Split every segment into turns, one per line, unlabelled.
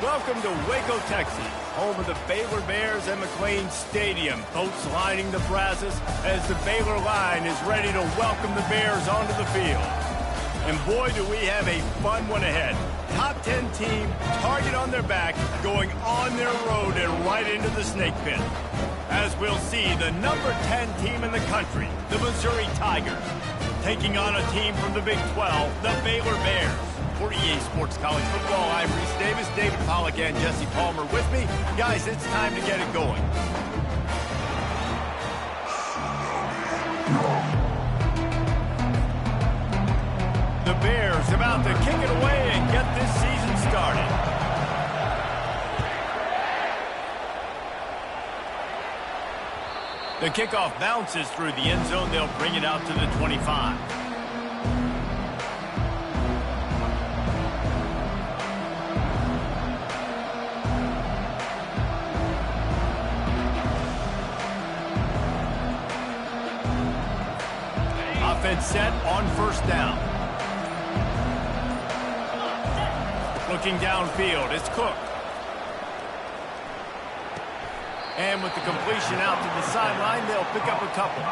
Welcome to Waco, Texas, home of the Baylor Bears and McLean Stadium. Boats lining the brazos as the Baylor line is ready to welcome the Bears onto the field. And boy, do we have a fun one ahead. Top 10 team, target on their back, going on their road and right into the snake pit. As we'll see, the number 10 team in the country, the Missouri Tigers, taking on a team from the Big 12, the Baylor Bears. For EA Sports College Football, I'm Reese Davis, David Pollack, and Jesse Palmer with me. Guys, it's time to get it going. The Bears about to kick it away and get this season started. The kickoff bounces through the end zone. They'll bring it out to the 25. Offense set on first down. Looking downfield, it's Cook. And with the completion out to the sideline, they'll pick up a couple.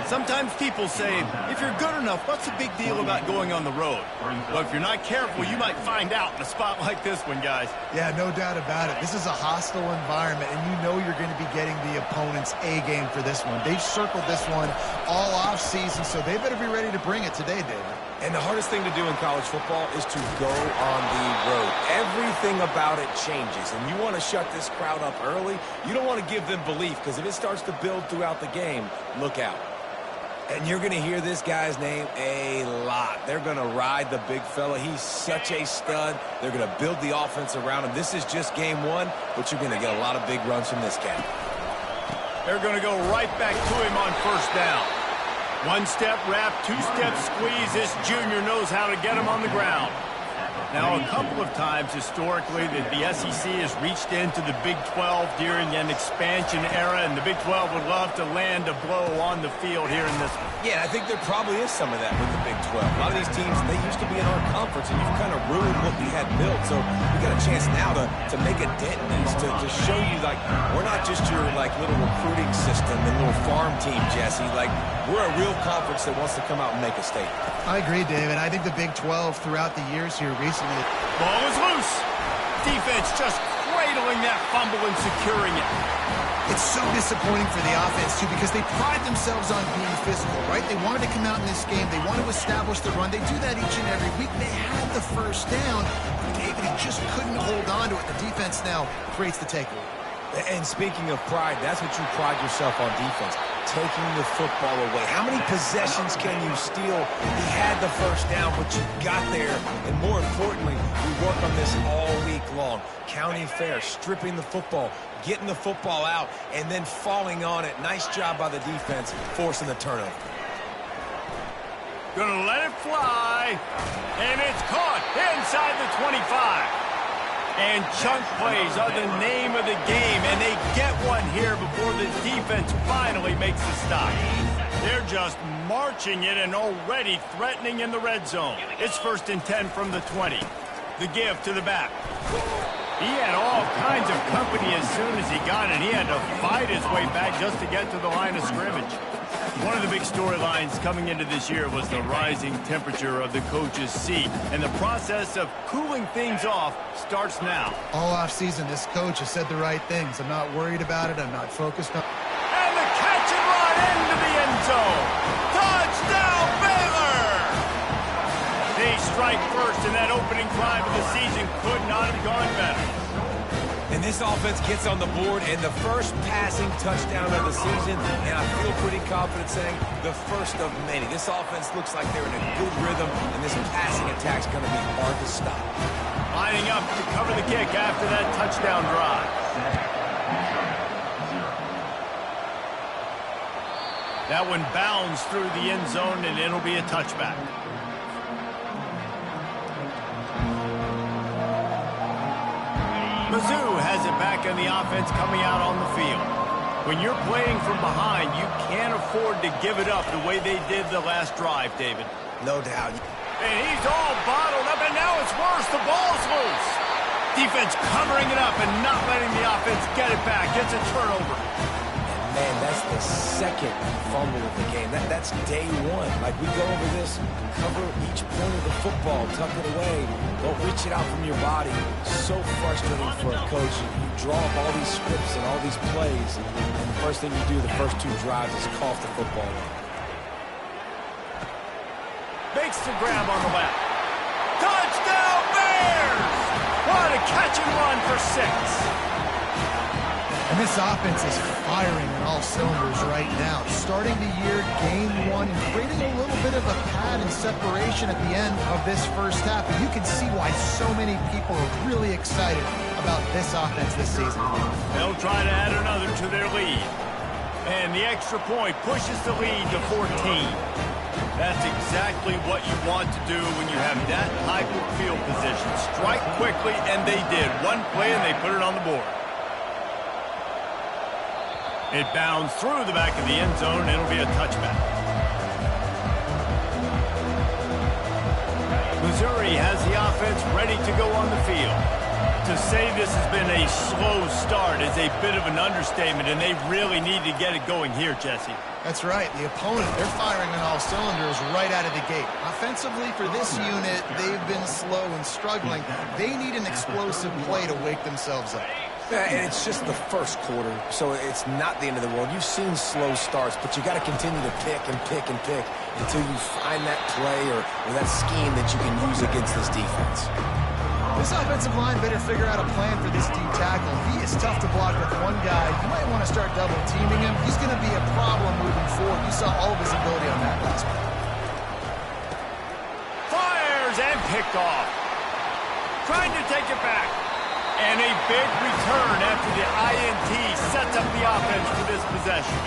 Sometimes people say, if you're good enough, what's the big deal about going on the road? Well, if you're not careful, you might find out in a spot like this one, guys.
Yeah, no doubt about it. This is a hostile environment, and you know you're going to be getting the opponent's A-game for this one. They've circled this one all off-season, so they better be ready to bring it today, David.
And the hardest thing to do in college football is to go on the road. Everything about it changes, and you want to shut this crowd up early. You don't want to give them belief, because if it starts to build throughout the game, look out. And you're going to hear this guy's name a lot. They're going to ride the big fella. He's such a stud. They're going to build the offense around him. This is just game one, but you're going to get a lot of big runs from this cat.
They're going to go right back to him on first down. One-step wrap, two-step squeeze. This junior knows how to get him on the ground. Now, a couple of times historically that the SEC has reached into the Big 12 during an expansion era, and the Big 12 would love to land a blow on the field here in this one.
Yeah, I think there probably is some of that with the Big 12. A lot of these teams, they used to be in our conference, and you've kind of ruined what we had built. So we got a chance now to make a dent in this, to show you, like, we're not just your, like, little recruiting system and little farm team, Jesse. Like, we're a real conference that wants to come out and make a statement.
I agree, David. I think the Big 12 throughout the years here recently.
Ball is loose. Defense just cradling that fumble and securing it.
It's so disappointing for the offense, too, because they pride themselves on being physical, right? They wanted to come out in this game. They want to establish the run. They do that each and every week. They had the first down, but David, he just couldn't hold on to it. The defense now creates the takeaway.
And speaking of pride, that's what you pride yourself on defense, taking the football away. How many possessions can you steal? He had the first down, but you got there. And more importantly, we work on this all week long. County fair, stripping the football, getting the football out, and then falling on it. Nice job by the defense, forcing the turnover.
Gonna let it fly, and it's caught inside the 25. And chunk plays are the name of the game, and they get one here before the defense finally makes the stop. They're just marching it and already threatening in the red zone. It's 1st and 10 from the 20. The give to the back. He had all kinds of company as soon as he got it. He had to fight his way back just to get to the line of scrimmage. One of the big storylines coming into this year was the rising temperature of the coach's seat, and the process of cooling things off starts now.
All offseason, this coach has said the right things. I'm not worried about it. I'm not focused on...
And the catch and run into the end zone. Touchdown, Baylor! They strike first, and that opening drive of the season could not have gone better.
And this offense gets on the board, and the first passing touchdown of the season, and I feel pretty confident saying the first of many. This offense looks like they're in a good rhythm, and this passing attack's going to be hard to stop.
Lining up to cover the kick after that touchdown drive. That one bounds through the end zone, and it'll be a touchback. Mizzou has it back on the offense coming out on the field. When you're playing from behind, you can't afford to give it up the way they did the last drive, David.
No doubt.
And he's all bottled up, and now it's worse. The ball's loose. Defense covering it up and not letting the offense get it back. Gets a turnover.
Man, that's the second fumble of the game. That's day one. Like, we go over this, cover each point of the football, tuck it away, don't reach it out from your body. So frustrating for a coach. You draw up all these scripts and all these plays, and the first thing you do the first two drives is cough the football up.
Makes the grab on the left. Touchdown, Bears! What a catch and run for 6.
And this offense is firing on all cylinders right now. Starting the year, game one, and creating a little bit of a pad and separation at the end of this first half. And you can see why so many people are really excited about this offense this season.
They'll try to add another to their lead. And the extra point pushes the lead to 14. That's exactly what you want to do when you have that type of field position. Strike quickly, and they did. One play, and they put it on the board. It bounds through the back of the end zone, and it'll be a touchback. Missouri has the offense ready to go on the field. To say this has been a slow start is a bit of an understatement, and they really need to get it going here, Jesse.
That's right. The opponent, they're firing on all cylinders right out of the gate. Offensively, for this unit, they've been slow and struggling. They need an explosive play to wake themselves up.
Yeah, and it's just the first quarter, so it's not the end of the world. You've seen slow starts, but you got to continue to pick and pick and pick until you find that play or that scheme that you can use against this defense.
This offensive line better figure out a plan for this deep tackle. He is tough to block with one guy. You might want to start double teaming him. He's going to be a problem moving forward. You saw all of his ability on that last one.
Fires and picked off. Trying to take it back. And a big return after the INT sets up the offense for this possession.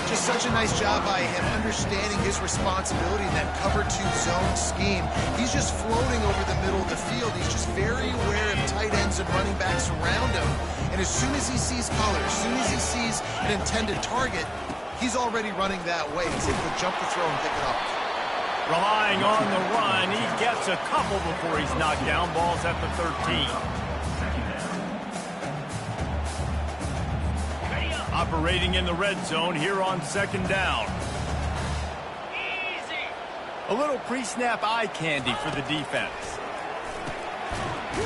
Just such a nice job by him understanding his responsibility in that cover 2 zone scheme. He's just floating over the middle of the field. He's just very aware of tight ends and running backs around him. And as soon as he sees color, as soon as he sees an intended target, he's already running that way. He's able to jump the throw and pick it up.
Relying on the run, he gets a couple before he's knocked down. Ball's at the 13. Operating in the red zone here on second down. Easy. A little pre-snap eye candy for the defense.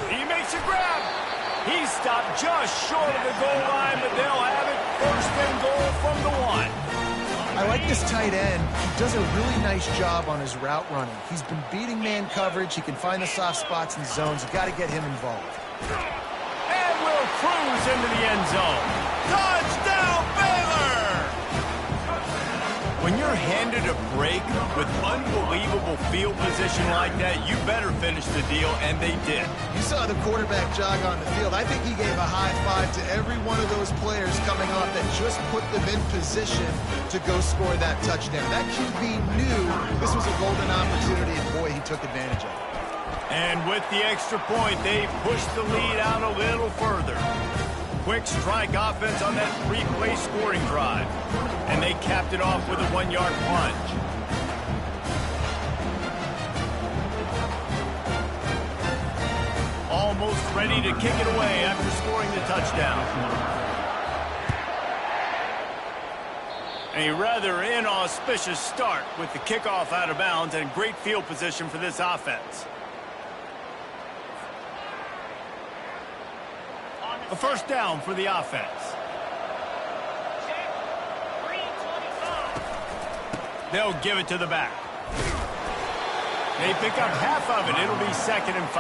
He makes a grab. He's stopped just short of the goal line, but they'll have it first and goal from the 1.
I like this tight end. He does a really nice job on his route running. He's been beating man coverage. He can find the soft spots and zones. You got to get him involved.
And will cruise into the end zone. Touchdown, Baylor! When you're handed a break with unbelievable field position like that, you better finish the deal, and they did.
You saw the quarterback jog on the field. I think he gave a high five to every one of those players coming off that just put them in position to go score that touchdown. That QB knew this was a golden opportunity, and boy, he took advantage of it.
And with the extra point, they pushed the lead out a little further. Quick strike offense on that 3-play scoring drive. And they capped it off with a 1-yard plunge. Almost ready to kick it away after scoring the touchdown. A rather inauspicious start with the kickoff out of bounds and great field position for this offense. A first down for the offense. They'll give it to the back. They pick up half of it. It'll be 2nd and 5.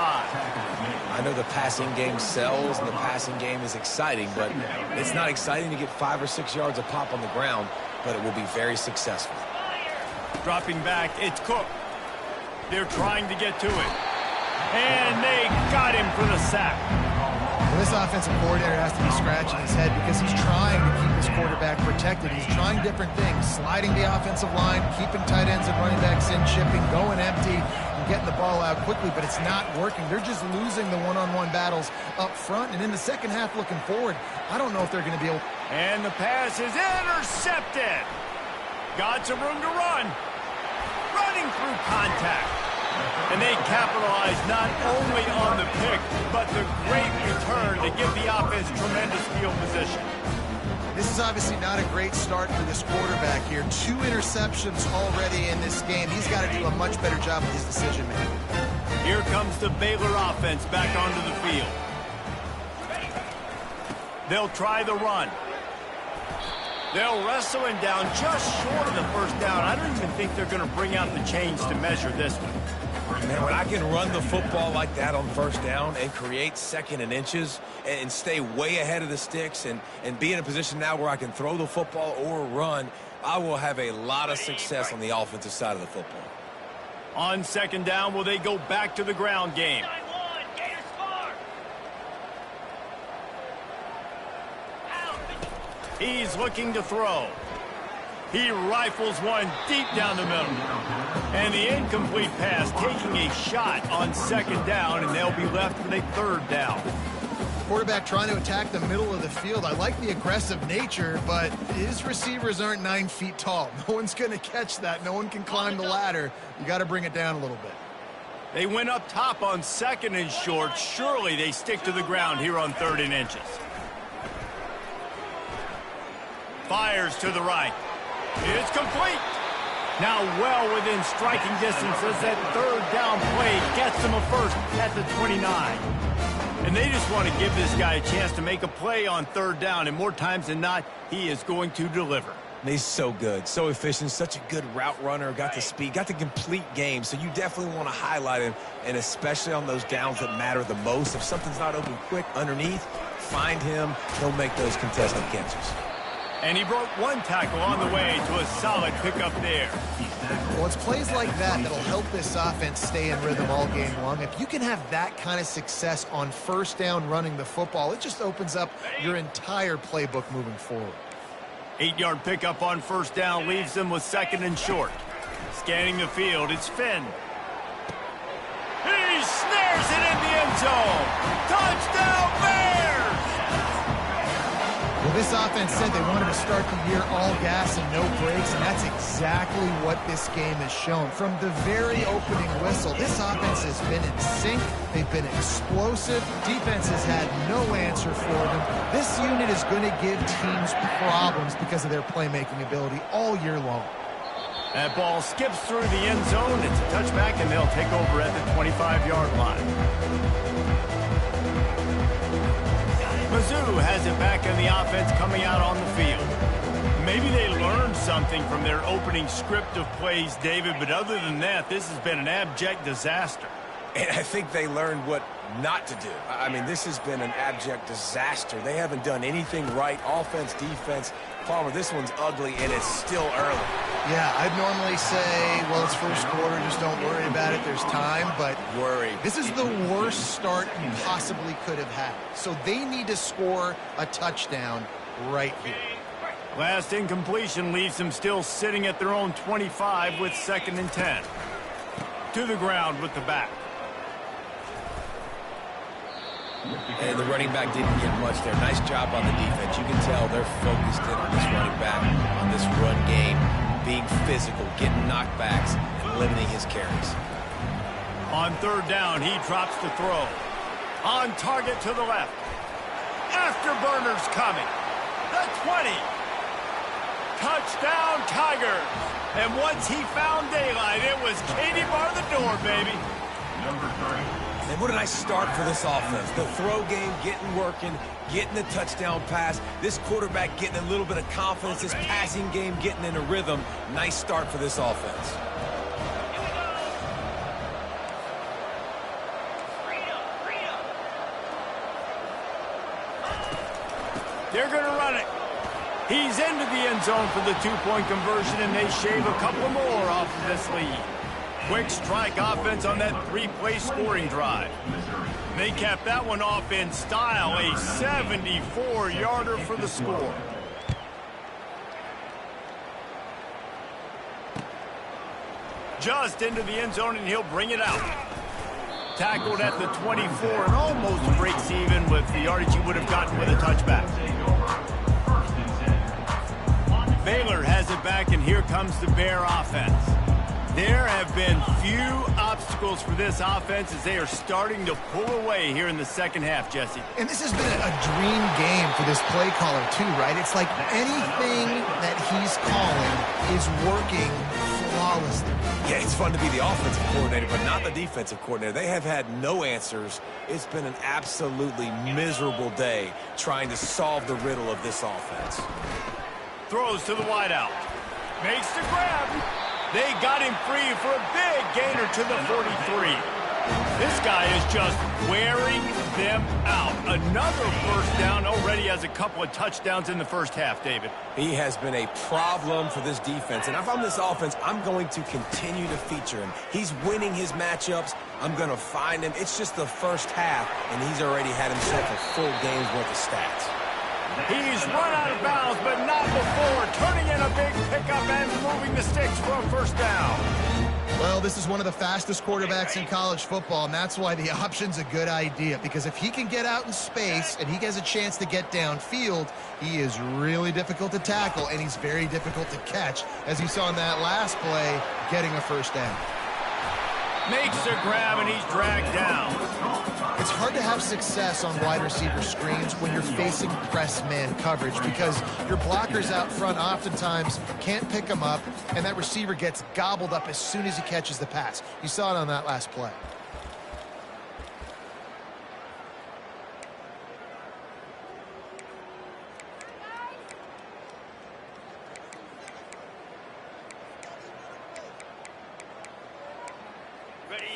I know the passing game sells and the passing game is exciting, but it's not exciting to get 5 or 6 yards a pop on the ground, but it will be very successful.
Dropping back, it's Cook. They're trying to get to it. And they got him for the sack.
Well, this offensive coordinator has to be scratching his head because he's trying to keep his quarterback protected. He's trying different things, sliding the offensive line, keeping tight ends and running backs in, chipping, going empty, and getting the ball out quickly, but it's not working. They're just losing the one-on-one battles up front, and in the second half looking forward, I don't know if they're going to be able...
And the pass is intercepted. Got some room to run. Running through contact. And they capitalize not only on the pick, but the great return to give the offense tremendous field position.
This is obviously not a great start for this quarterback here. 2 interceptions already in this game. He's got to do a much better job with his decision-making.
Here comes the Baylor offense back onto the field. They'll try the run. They'll wrestle him down just short of the first down. I don't even think they're going to bring out the chains to measure this one.
Man, when I can run the football like that on first down and create 2nd and inches and stay way ahead of the sticks and be in a position now where I can throw the football or run, I will have a lot of success on the offensive side of the football.
On 2nd down, will they go back to the ground game? He's looking to throw. He rifles one deep down the middle. And the incomplete pass taking a shot on 2nd down, and they'll be left with a 3rd down.
Quarterback trying to attack the middle of the field. I like the aggressive nature, but his receivers aren't 9 feet tall. No one's going to catch that. No one can climb the ladder. You got to bring it down a little bit.
They went up top on 2nd and short. Surely they stick to the ground here on 3rd and inches. Fires to the right. It's complete. Now well within striking distance as that 3rd down play gets them a first at the 29. And they just want to give this guy a chance to make a play on 3rd down, and more times than not, he is going to deliver.
He's so good, so efficient, such a good route runner, got the speed, got the complete game, so you definitely want to highlight him, and especially on those downs that matter the most. If something's not open quick underneath, find him, he'll make those contested catches.
And he broke 1 tackle on the way to a solid pickup there.
Well, it's plays like that that'll help this offense stay in rhythm all game long. If you can have that kind of success on 1st down running the football, it just opens up your entire playbook moving forward.
8-yard pickup on 1st down leaves them with 2nd and short. Scanning the field, it's Finn. He snares it in the end zone. Touchdown Bears!
Well, this offense said they wanted to start the year all gas and no brakes, and that's exactly what this game has shown. From the very opening whistle, this offense has been in sync. They've been explosive. Defense has had no answer for them. This unit is going to give teams problems because of their playmaking ability all year long.
That ball skips through the end zone. It's a touchback, and they'll take over at the 25-yard line. Mizzou has it back in the offense coming out on the field. Maybe they learned something from their opening script of plays, David, but other than that, this has been an abject disaster.
And I think they learned what not to do. I mean, this has been an abject disaster. They haven't done anything right, offense, defense. Palmer, this one's ugly, and it's still early.
Yeah, I'd normally say, well, it's first quarter, just don't worry about it, there's time, but this is the worst start you possibly could have had. So they need to score a touchdown right here.
Last incompletion leaves them still sitting at their own 25 with 2nd and 10. To the ground with the back.
And the running back didn't get much there. Nice job on the defense. You can tell they're focused in on this running back, on this run game, being physical, getting knockbacks, and limiting his carries.
On 3rd down, he drops the throw. On target to the left. Afterburners coming. The 20. Touchdown, Tigers. And once he found daylight, it was Katie bar the door, baby.
Number 3. And what a nice start for this offense. The throw game getting working, getting the touchdown pass. This quarterback getting a little bit of confidence. This passing game getting in a rhythm. Nice start for this offense.
They're going to run it. He's into the end zone for the 2-point conversion, and they shave a couple more off of this lead. Quick strike offense on that 3-play scoring drive. They capped that one off in style, a 74-yarder for the score. Just into the end zone, and he'll bring it out. Tackled at the 24 and almost breaks even with the yardage he would have gotten with a touchback. Baylor has it back, and here comes the Bear offense. There have been few obstacles for this offense as they are starting to pull away here in the second half, Jesse.
And this has been a dream game for this play caller too, right? It's like anything that he's calling is working flawlessly.
Yeah, it's fun to be the offensive coordinator, but not the defensive coordinator. They have had no answers. It's been an absolutely miserable day trying to solve the riddle of this offense.
Throws to the wideout. Makes the grab. They got him free for a big gainer to the 43. This guy is just wearing them out. Another first down, already has a couple of touchdowns in the first half, David.
He has been a problem for this defense, and if I'm this offense, I'm going to continue to feature him. He's winning his matchups. I'm going to find him. It's just the first half, and he's already had himself a full game's worth of stats.
He's run out of bounds, but not before. Turning in a big pickup and moving the sticks for a first down.
Well, this is one of the fastest quarterbacks in college football, and that's why the option's a good idea. Because if he can get out in space and he has a chance to get downfield, he is really difficult to tackle, and he's very difficult to catch, as you saw in that last play, getting a first down.
Makes a grab, and he's dragged down.
It's hard to have success on wide receiver screens when you're facing press man coverage because your blockers out front oftentimes can't pick them up, and that receiver gets gobbled up as soon as he catches the pass. You saw it on that last play.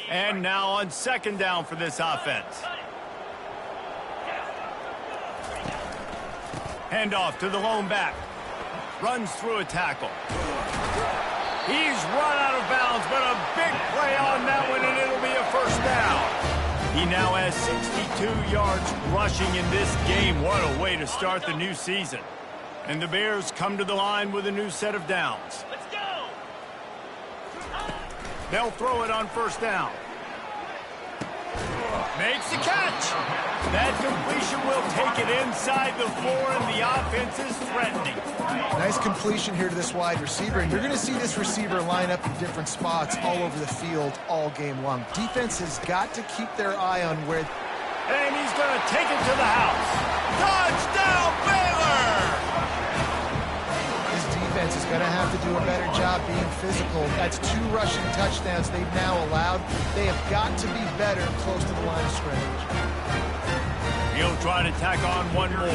And now on second down for this offense. Handoff to the lone back. Runs through a tackle. He's run out of bounds, but a big play on that one, and it'll be a first down. He now has 62 yards rushing in this game. What a way to start the new season. And the Bears come to the line with a new set of downs. Let's go. They'll throw it on first down. Makes the catch. That completion will take it inside the 4, and the offense is threatening.
Nice completion here to this wide receiver, and you're going to see this receiver line up in different spots all over the field all game long. Defense has got to keep their eye on where...
And he's going to take it to the house. Touchdown, Baylor!
This defense is going to have to do a better job being physical. That's 2 rushing touchdowns they've now allowed. They have got to be better close to the line of scrimmage.
He'll try to tack on one more.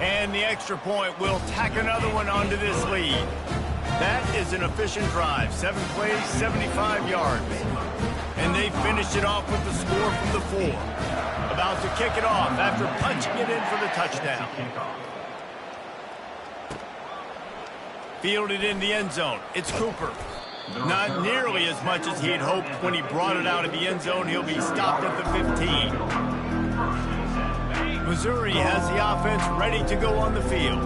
And the extra point will tack another one onto this lead. That is an efficient drive. 7 plays, 75 yards. And they finished it off with the score from the 4. About to kick it off after punching it in for the touchdown. Fielded in the end zone. It's Cooper. Not nearly as much as he had hoped when he brought it out of the end zone. He'll be stopped at the 15. Missouri has the offense ready to go on the field.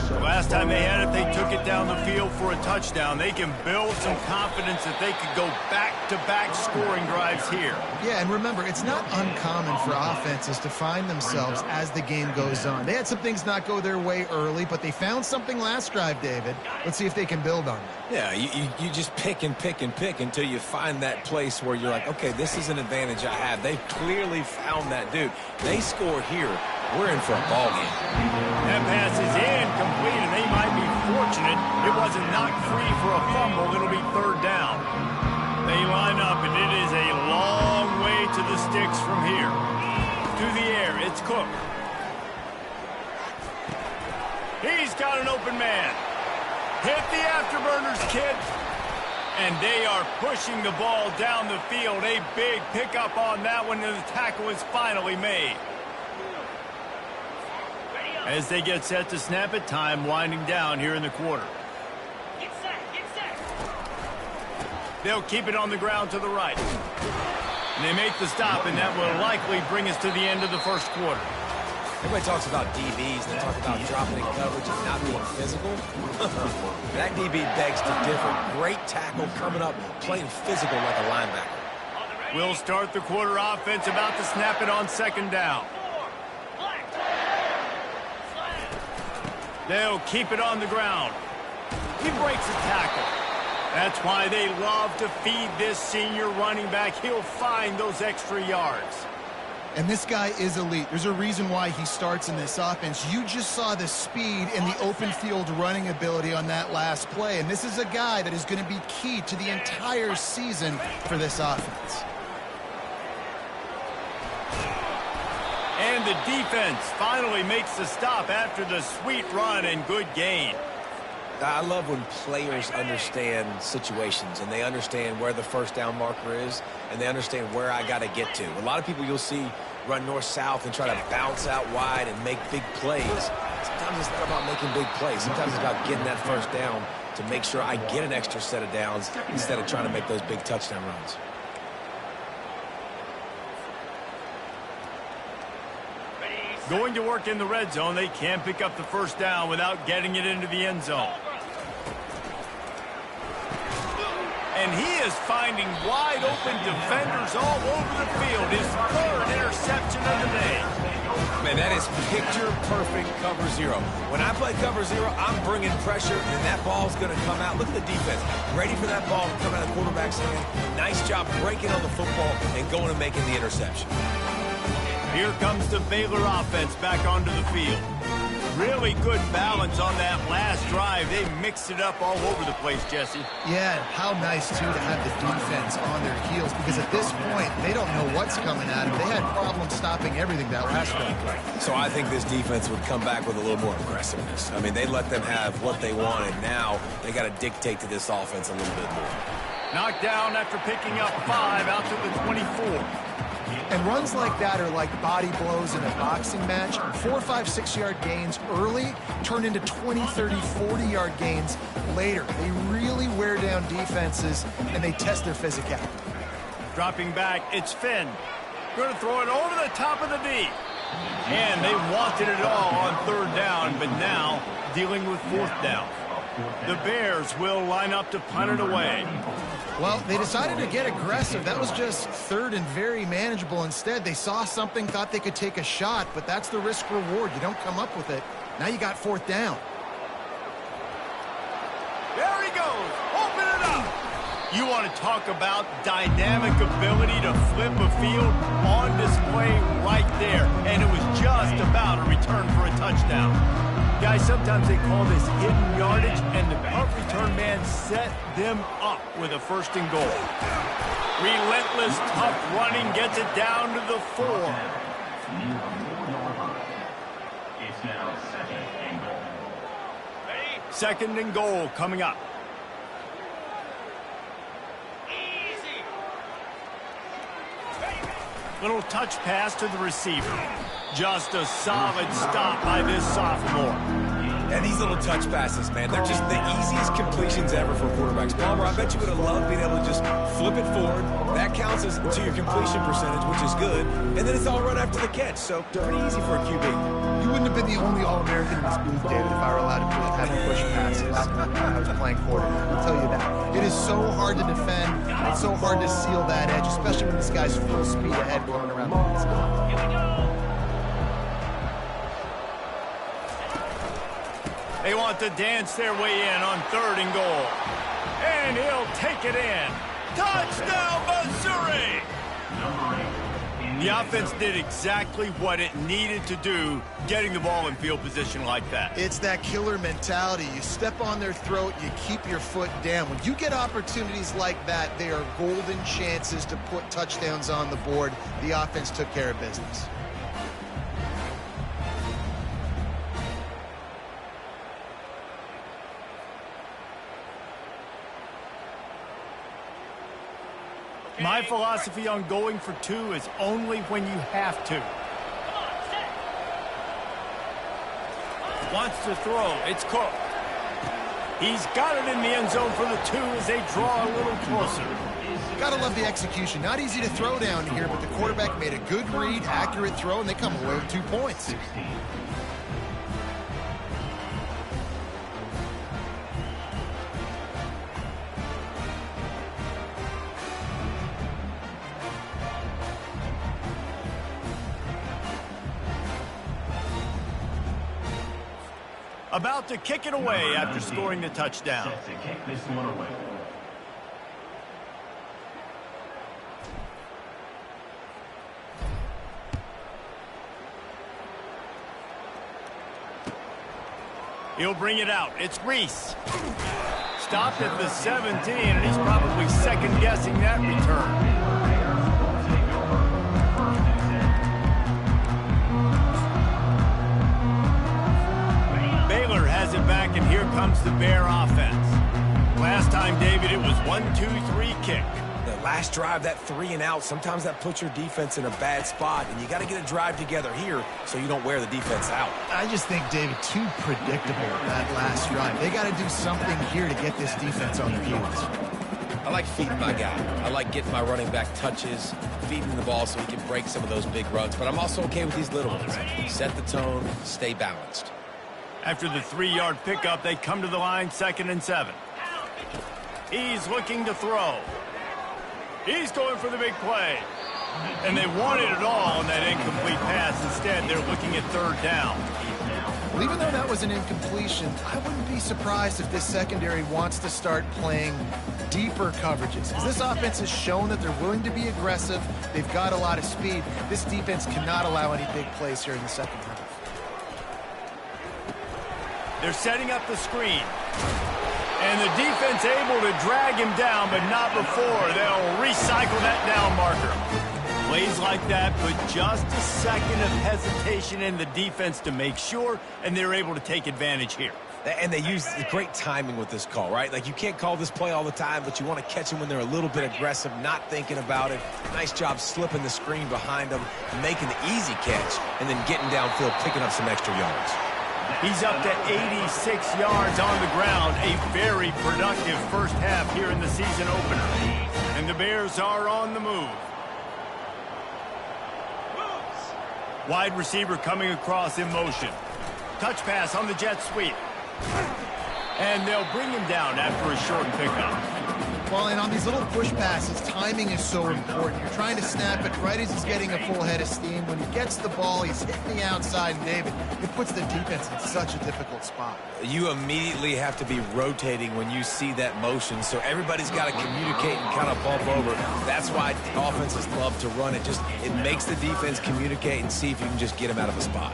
The last time they had it, they took it down the field for a touchdown. They can build some confidence that they could go back-to-back scoring drives here.
Yeah, and remember, it's not uncommon for offenses to find themselves as the game goes on. They had some things not go their way early, but they found something last drive, David. Let's see if they can build on it.
Yeah, you just pick and pick and pick until you find that place where you're like, okay, this is an advantage I have. They've clearly found that, dude. They score here. We're in for a ball game.
That pass is incomplete, and they might be fortunate it wasn't knocked free for a fumble. It'll be third down. They line up, and it is a long way to the sticks from here. To the air, it's Cook. He's got an open man. Hit the afterburners, kid. And they are pushing the ball down the field. A big pickup on that one, and the tackle is finally made. As they get set to snap it, time winding down here in the quarter. Get set, get set. They'll keep it on the ground to the right. And they make the stop, and that will likely bring us to the end of the first quarter.
Everybody talks about DBs. They talk about dropping in coverage and not being physical. That DB begs to differ. Great tackle coming up, playing physical like a linebacker.
We'll start the quarter offense, about to snap it on second down. They'll keep it on the ground. He breaks a tackle. That's why they love to feed this senior running back. He'll find those extra yards.
And this guy is elite. There's a reason why he starts in this offense. You just saw the speed and the open field running ability on that last play. And this is a guy that is going to be key to the entire season for this offense.
And the defense finally makes the stop after the sweet run and good gain.
I love when players understand situations and they understand where the first down marker is and they understand where I got to get to. A lot of people you'll see run north-south and try to bounce out wide and make big plays. Sometimes it's not about making big plays. Sometimes it's about getting that first down to make sure I get an extra set of downs instead of trying to make those big touchdown runs.
Going to work in the red zone, they can't pick up the first down without getting it into the end zone. And he is finding wide open defenders all over the field. His third interception of the day.
Man, that is picture-perfect cover zero. When I play cover zero, I'm bringing pressure, and that ball's going to come out. Look at the defense. Ready for that ball to come out of the quarterback's hand. Nice job breaking on the football and going and making the interception.
Here comes the Baylor offense back onto the field. Really good balance on that last drive. They mixed it up all over the place, Jesse.
Yeah, how nice, too, to have the defense on their heels, because at this point, they don't know what's coming at them. They had problems stopping everything that last drive.
So I think this defense would come back with a little more aggressiveness. I mean, they let them have what they wanted. Now they got to dictate to this offense a little bit more.
Knocked down after picking up 5 out to the 24.
And runs like that are like body blows in a boxing match. 4, 5, 6-yard gains early turn into 20, 30, 40-yard gains later. They really wear down defenses, and they test their physicality.
Dropping back, it's Finn. Going to throw it over the top of the D. And they wanted it all on third down, but now dealing with fourth down. The Bears will line up to punt it away.
Well, they decided to get aggressive. That was just third and very manageable. Instead, they saw something, thought they could take a shot, but that's the risk reward. You don't come up with it. Now you got fourth down.
There he goes. Open it up. You want to talk about dynamic ability to flip a field on display right there. And it was just about a return for a touchdown. Guys, sometimes they call this hidden yardage, and the punt return man set them up with a first and goal. Relentless, tough running gets it down to the 4.
It's now second and goal.
Second and goal coming up. Little touch pass to the receiver. Just a solid stop by this sophomore.
And these little touch passes, man, they're just the easiest completions ever for quarterbacks. Palmer, I bet you would have loved being able to just flip it forward. That counts as to your completion percentage, which is good. And then it's all run after the catch, so pretty easy for a QB.
You wouldn't have been the only All-American in this booth, David, if I were allowed to have him push passes when I was playing quarterback. I'll tell you that. It is so hard to defend. It's so hard to seal that edge, especially when this guy's full speed ahead going around the field.
They want to dance their way in on third and goal. And he'll take it in. Touchdown, Missouri! The offense did exactly what it needed to do, getting the ball in field position like that.
It's that killer mentality. You step on their throat, you keep your foot down. When you get opportunities like that, they are golden chances to put touchdowns on the board. The offense took care of business.
My philosophy on going for 2 is only when you have to. Wants to throw. It's Cook. He's got it in the end zone for the 2 as they draw a little closer.
Gotta love the execution. Not easy to throw down here, but the quarterback made a good read, accurate throw, and they come away with 2 points.
About to kick it away after scoring the touchdown.
Set to kick this one away.
He'll bring it out. It's Reese. Stopped at the 17, and he's probably second-guessing that return. Baylor has it back, and here comes the Bear offense. Last time, David, it was 1-2-3 kick.
The last drive, that 3-and-out, sometimes that puts your defense in a bad spot, and you got to get a drive together here so you don't wear the defense out.
I just think, David, too predictable that last drive. They got to do something here to get this defense on their heels.
I like feeding my guy. I like getting my running back touches, feeding the ball so he can break some of those big runs, but I'm also okay with these little ones. Set the tone, stay balanced.
After the 3-yard pickup, they come to the line, 2nd and 7. He's looking to throw. He's going for the big play. And they wanted it all on that incomplete pass. Instead, they're looking at 3rd down.
Well, even though that was an incompletion, I wouldn't be surprised if this secondary wants to start playing deeper coverages. As this offense has shown that they're willing to be aggressive, they've got a lot of speed. This defense cannot allow any big plays here in the second half.
They're setting up the screen. And the defense able to drag him down, but not before. They'll recycle that down marker. Plays like that put just a second of hesitation in the defense to make sure, and they're able to take advantage here.
And they use great timing with this call, right? Like, you can't call this play all the time, but you want to catch them when they're a little bit aggressive, not thinking about it. Nice job slipping the screen behind them, making the easy catch, and then getting downfield, picking up some extra yards.
He's up to 86 yards on the ground. A very productive first half here in the season opener. And the Bears are on the move. Wide receiver coming across in motion. Touch pass on the jet sweep. And they'll bring him down after a short pickup.
Well, and on these little push passes, timing is so important. You're trying to snap it right as he's getting a full head of steam. When he gets the ball, he's hitting the outside, and David, it puts the defense in such a difficult spot.
You immediately have to be rotating when you see that motion, so everybody's got to communicate and kind of bump over. That's why offenses love to run it. It makes the defense communicate and see if you can just get him out of a spot.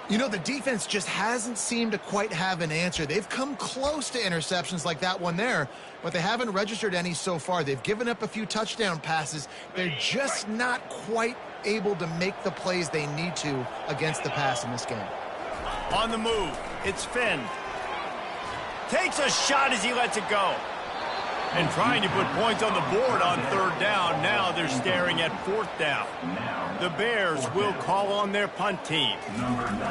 You know, the defense just hasn't seemed to quite have an answer. They've come close to interceptions like that one there, but they haven't registered any so far. They've given up a few touchdown passes. They're just not quite able to make the plays they need to against the pass in this game.
On the move, it's Finn. Takes a shot as he lets it go. And trying to put points on the board on 3rd down. Now they're staring at 4th down. The Bears will call on their punt team.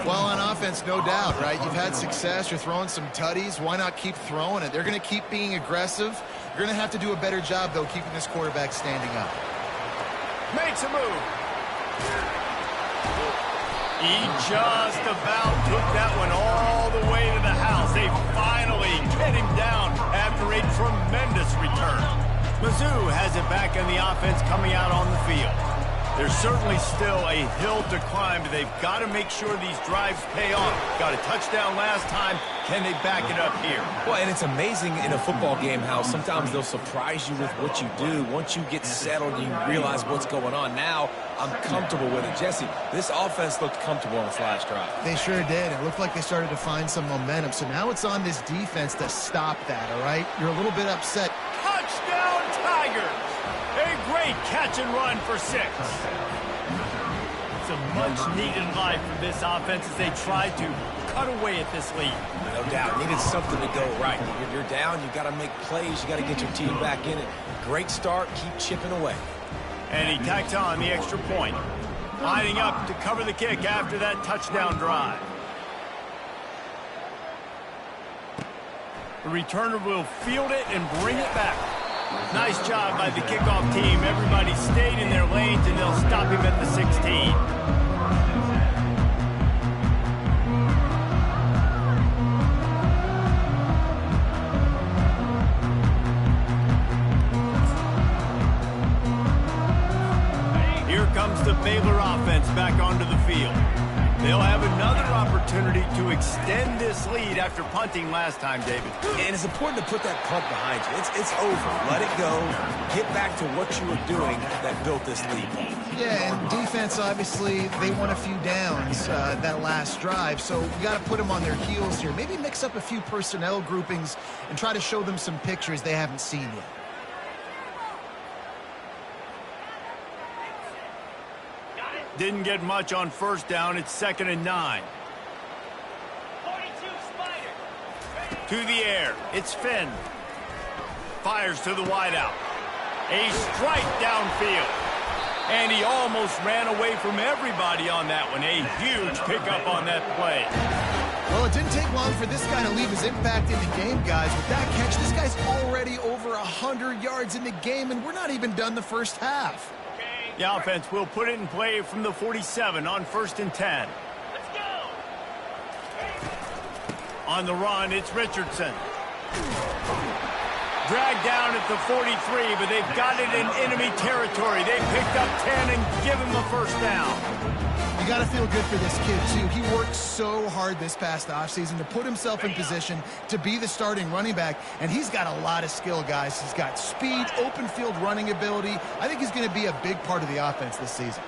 Well, on offense, no doubt, right? You've had success. You're throwing some tutties. Why not keep throwing it? They're going to keep being aggressive. You're going to have to do a better job, though, keeping this quarterback standing up.
Makes a move. He just about took that one all the way to the house. They finally get him down after a tremendous return. Mizzou has it back in the offense coming out on the field. There's certainly still a hill to climb, but they've got to make sure these drives pay off. Got a touchdown last time. Can they back it up here?
Well, and it's amazing in a football game how sometimes they'll surprise you with what you do. Once you get settled and you realize what's going on, now I'm comfortable with it. Jesse, this offense looked comfortable on this last drive.
They sure did. It looked like they started to find some momentum. So now it's on this defense to stop that, all right? You're a little bit upset.
Touchdown, Tigers! A great catch and run for 6. It's a much-needed life for this offense as they try to cut away at this lead.
No doubt. Needed something to go right. You're down. You got to make plays. You got to get your team back in it. Great start. Keep chipping away.
And he tacks on the extra point. Lining up to cover the kick after that touchdown drive. The returner will field it and bring it back. Nice job by the kickoff team. Everybody stayed in their lanes, and they'll stop him at the 16. Here comes the Baylor offense back onto the field. They'll have another opportunity to extend this lead after punting last time, David.
And it's important to put that punt behind you. It's over. Let it go. Get back to what you were doing that built this lead.
Yeah, and defense, obviously, they won a few downs that last drive, so you got to put them on their heels here. Maybe mix up a few personnel groupings and try to show them some pictures they haven't seen yet.
Didn't get much on first down. It's 2nd and 9.
42 Spider.
To the air. It's Finn. Fires to the wideout. A strike downfield. And he almost ran away from everybody on that one. A huge pickup on that play.
Well, it didn't take long for this guy to leave his impact in the game, guys. With that catch, this guy's already over 100 yards in the game, and we're not even done the first half.
The offense will put it in play from the 47 on 1st and 10.
Let's go.
On the run, it's Richardson. Dragged down at the 43, but they've got it in enemy territory. They picked up 10 and give him the first down.
You got to feel good for this kid, too. He worked so hard this past offseason to put himself in position to be the starting running back, and he's got a lot of skill, guys. He's got speed, open field running ability. I think he's going to be a big part of the offense this season.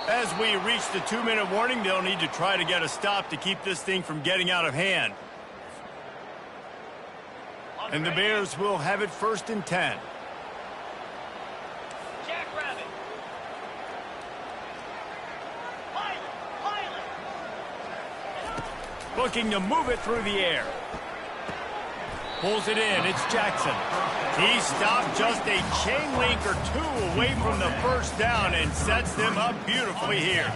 As we reach the 2-minute warning, they'll need to try to get a stop to keep this thing from getting out of hand. And the Bears will have it 1st and 10.
Jackrabbit. Pilot.
Looking to move it through the air. Pulls it in. It's Jackson. He stopped just a chain link or two away from the first down and sets them up beautifully here.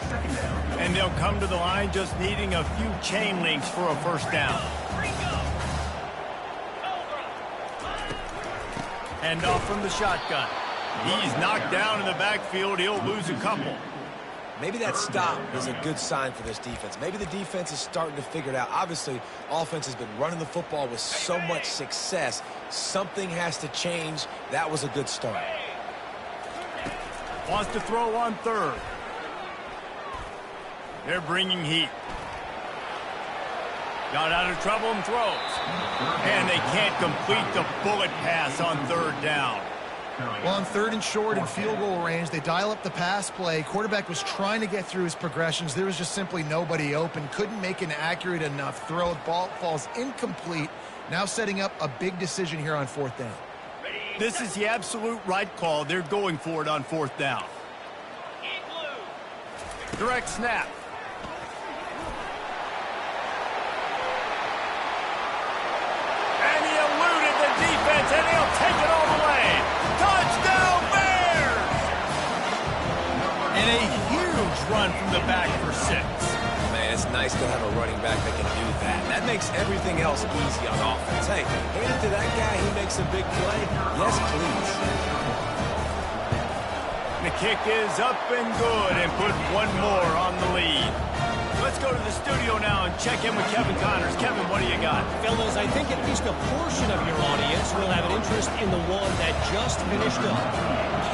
And they'll come to the line just needing a few chain links for a first down. Hand off from the shotgun. He's knocked down in the backfield. He'll lose a couple.
Maybe that stop is a good sign for this defense. Maybe the defense is starting to figure it out. Obviously, offense has been running the football with so much success. Something has to change. That was a good start.
Wants to throw on 3rd. They're bringing heat. Got out of trouble and throws. And they can't complete the bullet pass on 3rd down.
Well, on 3rd and short and field goal range, they dial up the pass play. Quarterback was trying to get through his progressions. There was just simply nobody open. Couldn't make an accurate enough throw. The ball falls incomplete. Now setting up a big decision here on 4th down.
This is the absolute right call. They're going for it on 4th down. Direct snap. And he eluded the defense, and he'll take it all the way. Touchdown, Bears! And a huge run from the back for 6.
Man, it's nice to have a running back that can do that. That makes everything else easy on offense. Hey, hand it to that guy, he makes a big play. Yes, please.
The kick is up and good and put one more on the lead. Let's go to the studio now and check in with Kevin Connors. Kevin, what do you got?
Fellas, I think at least a portion of your audience will have an interest in the one that just finished up.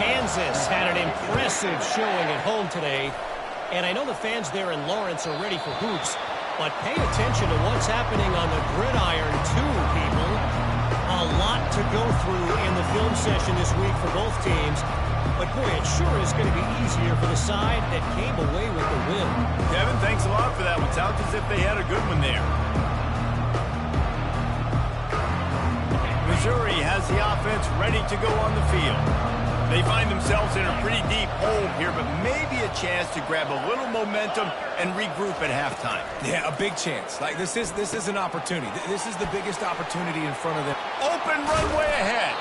Kansas had an impressive showing at home today, and I know the fans there in Lawrence are ready for hoops, but pay attention to what's happening on the gridiron too, people. A lot to go through in the film session this week for both teams, but boy, it sure is going to be easier for the side that came away with the win.
Kevin, thanks a lot for that one. Sounds as if they had a good one there. Missouri has the offense ready to go on the field. They find themselves in a pretty deep hole here, but maybe a chance to grab a little momentum and regroup at halftime.
Yeah, a big chance. Like this is an opportunity. This is the biggest opportunity in front of them.
Open runway ahead.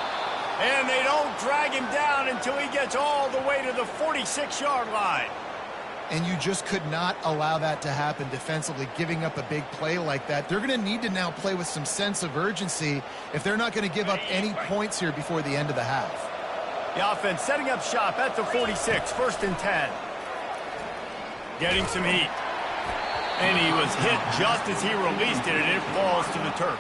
And they don't drag him down until he gets all the way to the 46-yard line.
And you just could not allow that to happen defensively, giving up a big play like that. They're going to need to now play with some sense of urgency if they're not going to give up any points here before the end of the half.
The offense setting up shop at the 46, 1st and 10. Getting some heat. And he was hit just as he released it, and it falls to the turf.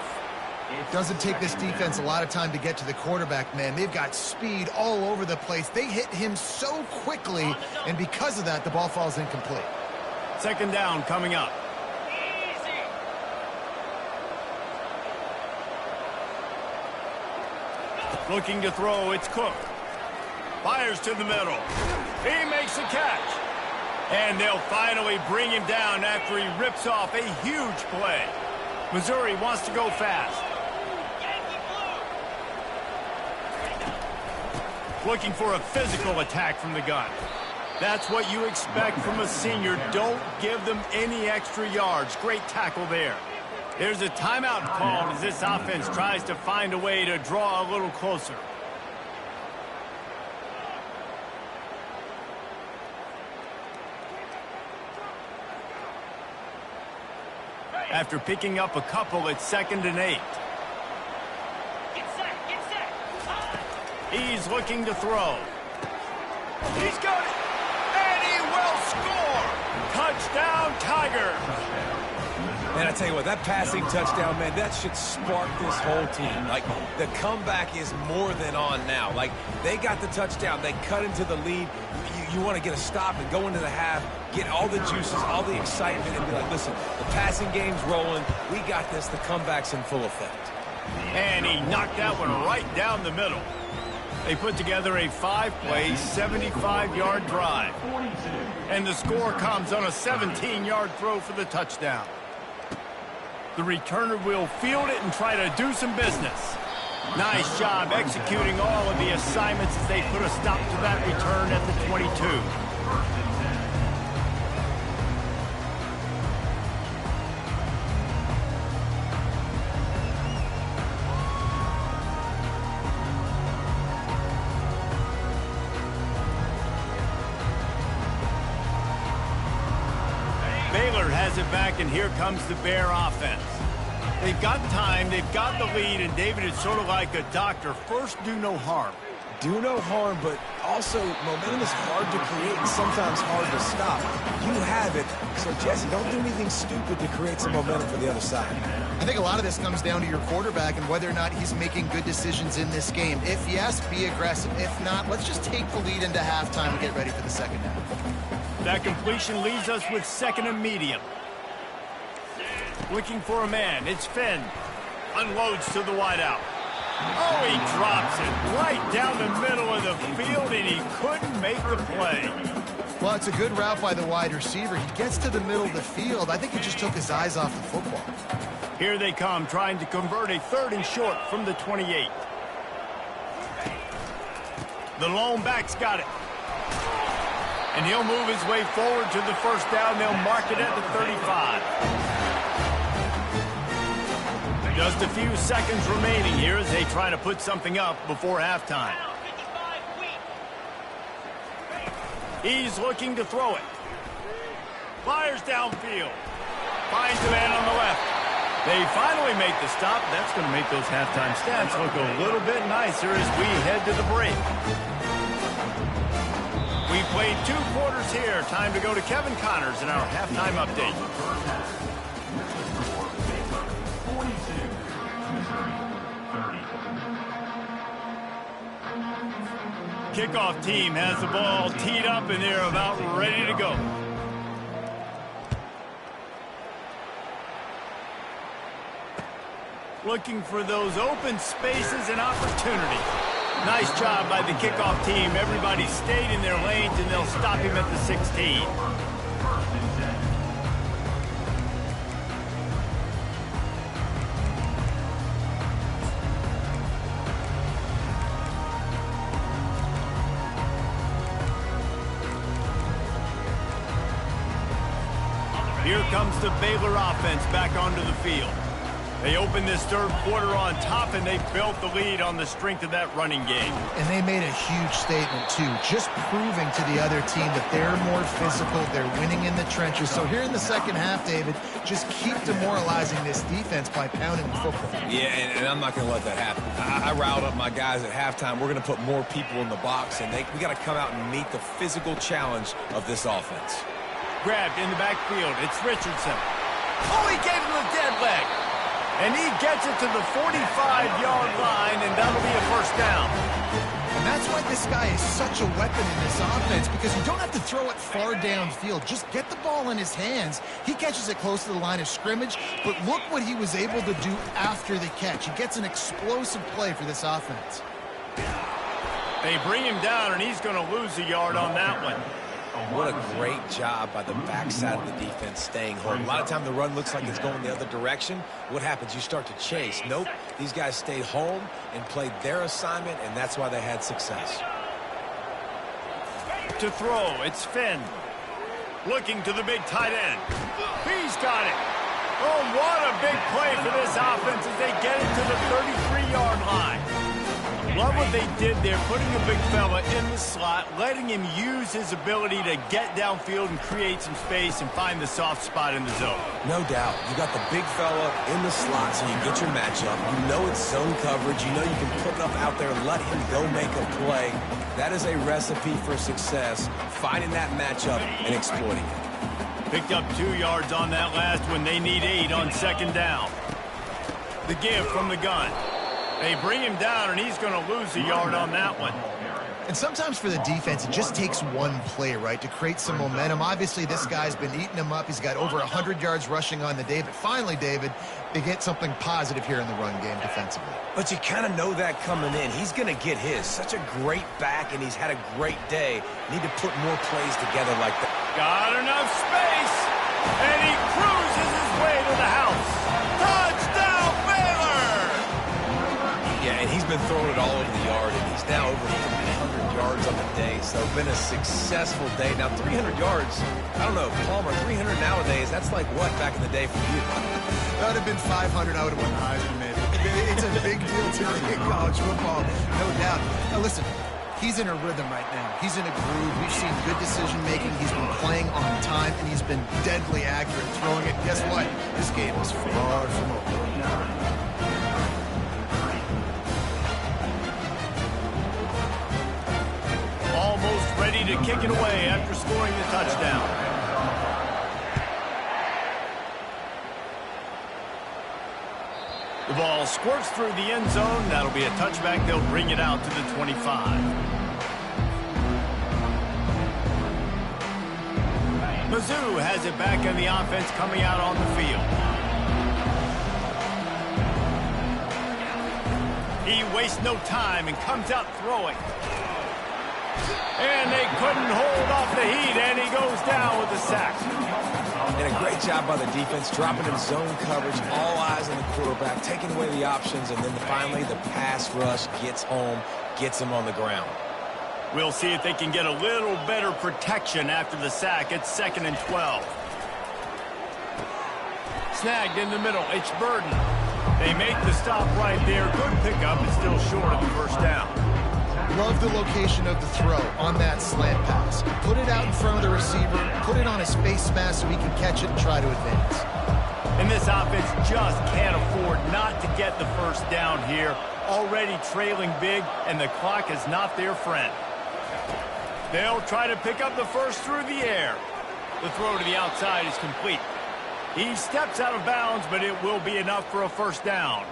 Doesn't take this defense a lot of time to get to the quarterback, man. They've got speed all over the place. They hit him so quickly, and because of that, the ball falls incomplete.
Second down coming up.
Easy.
Looking to throw, it's Cook. Fires to the middle. He makes the catch. And they'll finally bring him down after he rips off a huge play. Missouri wants to go fast.
Yankee blue.
Looking for a physical attack from the gun. That's what you expect from a senior. Don't give them any extra yards. Great tackle there. There's a timeout called as this offense tries to find a way to draw a little closer. After picking up a couple, it's 2nd and 8.
Get set. Get set. Ah!
He's looking to throw. He's got it. And he will score. Touchdown, Tiger.
And I tell you what, that passing touchdown, man, that should spark this whole team. Like, the comeback is more than on now. Like, they got the touchdown. They cut into the lead. You want to get a stop and go into the half, get all the juices, all the excitement, and be like, listen, the passing game's rolling. We got this. The comeback's in full effect.
And he knocked that one right down the middle. They put together a 5-play, 75-yard drive. And the score comes on a 17-yard throw for the touchdown. The returner will field it and try to do some business. Nice job executing all of the assignments as they put a stop to that return at the 22. Baylor has it back, and here comes the Bear offense. They've got time, they've got the lead, and David is sort of like a doctor. First, do no harm.
Do no harm, but also momentum is hard to create and sometimes hard to stop. You have it, so Jesse, don't do anything stupid to create some momentum for the other side.
I think a lot of this comes down to your quarterback and whether or not he's making good decisions in this game. If yes, be aggressive. If not, let's just take the lead into halftime and get ready for the second half.
That completion leaves us with 2nd and medium. Looking for a man. It's Finn. Unloads to the wideout. Oh, he drops it right down the middle of the field, and he couldn't make the play.
Well, it's a good route by the wide receiver. He gets to the middle of the field. I think he just took his eyes off the football.
Here they come, trying to convert a 3rd and short from the 28. The lone back's got it. And he'll move his way forward to the first down. They'll mark it at the 35. Just a few seconds remaining here as they try to put something up before halftime.
Down 55 weak.
He's looking to throw it. Fires downfield. Finds a man on the left. They finally make the stop. That's going to make those halftime stats look a little bit nicer as we head to the break. We played 2 quarters here. Time to go to Kevin Connors in our halftime update. Kickoff team has the ball teed up, and they're about ready to go. Looking for those open spaces and opportunities. Nice job by the kickoff team. Everybody stayed in their lanes, and they'll stop him at the 16. Here comes the Baylor offense back onto the field. They opened this 3rd quarter on top, and they built the lead on the strength of that running game.
And they made a huge statement, too, just proving to the other team that they're more physical, they're winning in the trenches. So here in the second half, David, just keep demoralizing this defense by pounding the football.
Yeah, and I'm not going to let that happen. I riled up my guys at halftime. We're going to put more people in the box, and we got to come out and meet the physical challenge of this offense.
Grabbed in the backfield. It's Richardson. Oh, he gave him a dead leg. And he gets it to the 45-yard line, and that'll be a first down.
And that's That's why this guy is such a weapon in this offense, because you don't have to throw it far downfield. Just get the ball in his hands. He catches it close to the line of scrimmage, but look what he was able to do after the catch. He gets an explosive play for this offense.
They bring him down, and he's going to lose a yard on that one.
What a great job by the backside of the defense staying home. A lot of time the run looks like it's going the other direction. What happens? You start to chase. Nope. These guys stayed home and played their assignment, and that's why they had success.
To throw, it's Finn. Looking to the big tight end. He's got it. Oh, what a big play for this offense as they get it to the 33-yard line. Love what they did there, putting a big fella in the slot, letting him use his ability to get downfield and create some space and find the soft spot in the zone.
No doubt. You got the big fella in the slot, so you get your matchup. You know it's zone coverage. You know you can put enough out there, let him go make a play. That is a recipe for success, finding that matchup and exploiting it.
Picked up 2 yards on that last one. They need 8 on second down. The give from the gun. They bring him down, and he's going to lose a yard on that one.
And sometimes for the defense, it just takes one play, right, to create some momentum. Obviously, this guy's been eating him up. He's got over 100 yards rushing on the day. But finally, David, they get something positive here in the run game defensively.
But you kind of know that coming in. He's going to get his. Such a great back, and he's had a great day. Need to put more plays together like that.
Got enough space, and he cruises his way to the house. Touchdown, Baylor!
Yeah, and he's been throwing it all over the yard, and he's now over 300 yards on the day. So been a successful day. Now, 300 yards, I don't know, Palmer, 300 nowadays, that's like what back in the day for you?
That would have been 500. I would have won the Heisman, maybe. It's a big deal today in college football, no doubt. Now, listen, he's in a rhythm right now. He's in a groove. We've seen good decision-making. He's been playing on time, and he's been deadly accurate throwing it. Guess what? This game is far from over.
Almost ready to kick it away after scoring the touchdown. The ball squirts through the end zone. That'll be a touchback. They'll bring it out to the 25. Mizzou has it back on the offense coming out on the field. He wastes no time and comes out throwing. And they couldn't hold off the heat, and he goes down with the sack.
And a great job by the defense, dropping in zone coverage, all eyes on the quarterback, taking away the options, and then finally the pass rush gets home, gets him on the ground.
We'll see if they can get a little better protection after the sack. It's 2nd and 12. Snagged in the middle. It's Burden. They make the stop right there. Good pickup, but still short of the first down.
Love the location of the throw on that slant pass. Put it out in front of the receiver, put it on his face mask so he can catch it and try to advance.
And this offense just can't afford not to get the first down here. Already trailing big, and the clock is not their friend. They'll try to pick up the first through the air. The throw to the outside is complete. He steps out of bounds, but it will be enough for a first down.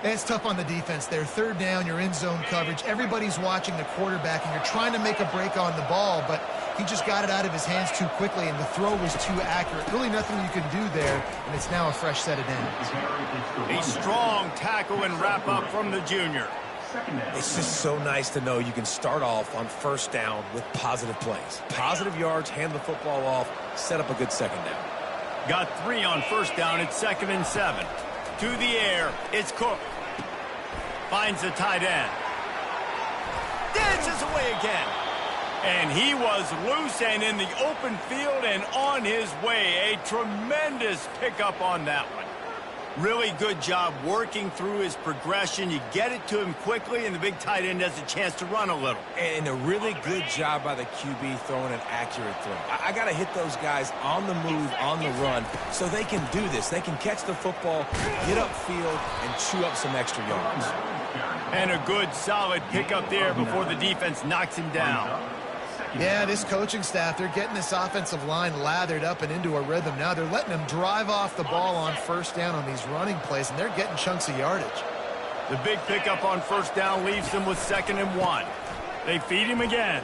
It's tough on the defense there. 3rd down, you're in zone coverage. Everybody's watching the quarterback, and you're trying to make a break on the ball, but he just got it out of his hands too quickly, and the throw was too accurate. Really nothing you can do there, and it's now a fresh set of downs.
A strong tackle and wrap up from the junior.
It's just so nice to know you can start off on first down with positive plays. Positive yards, hand the football off, set up a good second down.
Got 3 on first down. It's 2nd and 7. To the air, it's Cook. Finds the tight end. Dances away again. And he was loose and in the open field and on his way. A tremendous pickup on that one. Really good job working through his progression. You get it to him quickly, and the big tight end has a chance to run a little.
And a really good job by the QB throwing an accurate throw. I got to hit those guys on the move, on the run, so they can do this. They can catch the football, get upfield, and chew up some extra yards.
And a good, solid pickup there before the defense knocks him down.
Yeah, this coaching staff, they're getting this offensive line lathered up and into a rhythm. Now they're letting them drive off the ball on first down on these running plays, and they're getting chunks of yardage.
The big pickup on first down leaves them with 2nd and 1. They feed him again.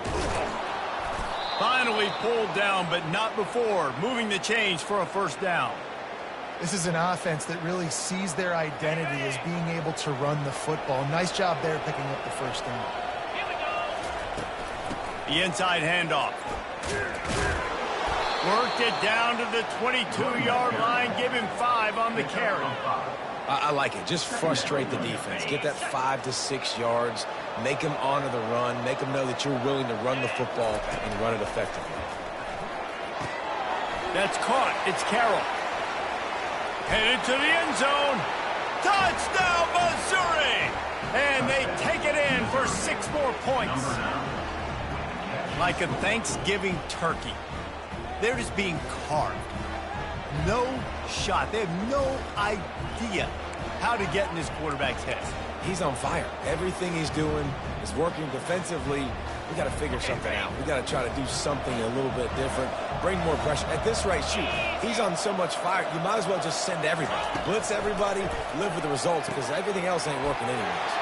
Finally pulled down, but not before. Moving the chains for a first down.
This is an offense that really sees their identity as being able to run the football. Nice job there picking up the first down.
The inside handoff. Worked it down to the 22-yard line. Give him 5 on the carry.
I like it. Just frustrate the defense. Get that 5 to 6 yards. Make them honor the run. Make them know that you're willing to run the football and run it effectively.
That's caught. It's Carroll. Headed to the end zone. Touchdown, Missouri! And they take it in for 6 more points. Like a Thanksgiving turkey. They're just being carved. No shot. They have no idea how to get in this quarterback's head.
He's on fire. Everything he's doing is working defensively. We got to figure something out. We got to try to do something a little bit different. Bring more pressure. At this rate, shoot, he's on so much fire, you might as well just send everybody. Blitz everybody, live with the results, because everything else ain't working anyways.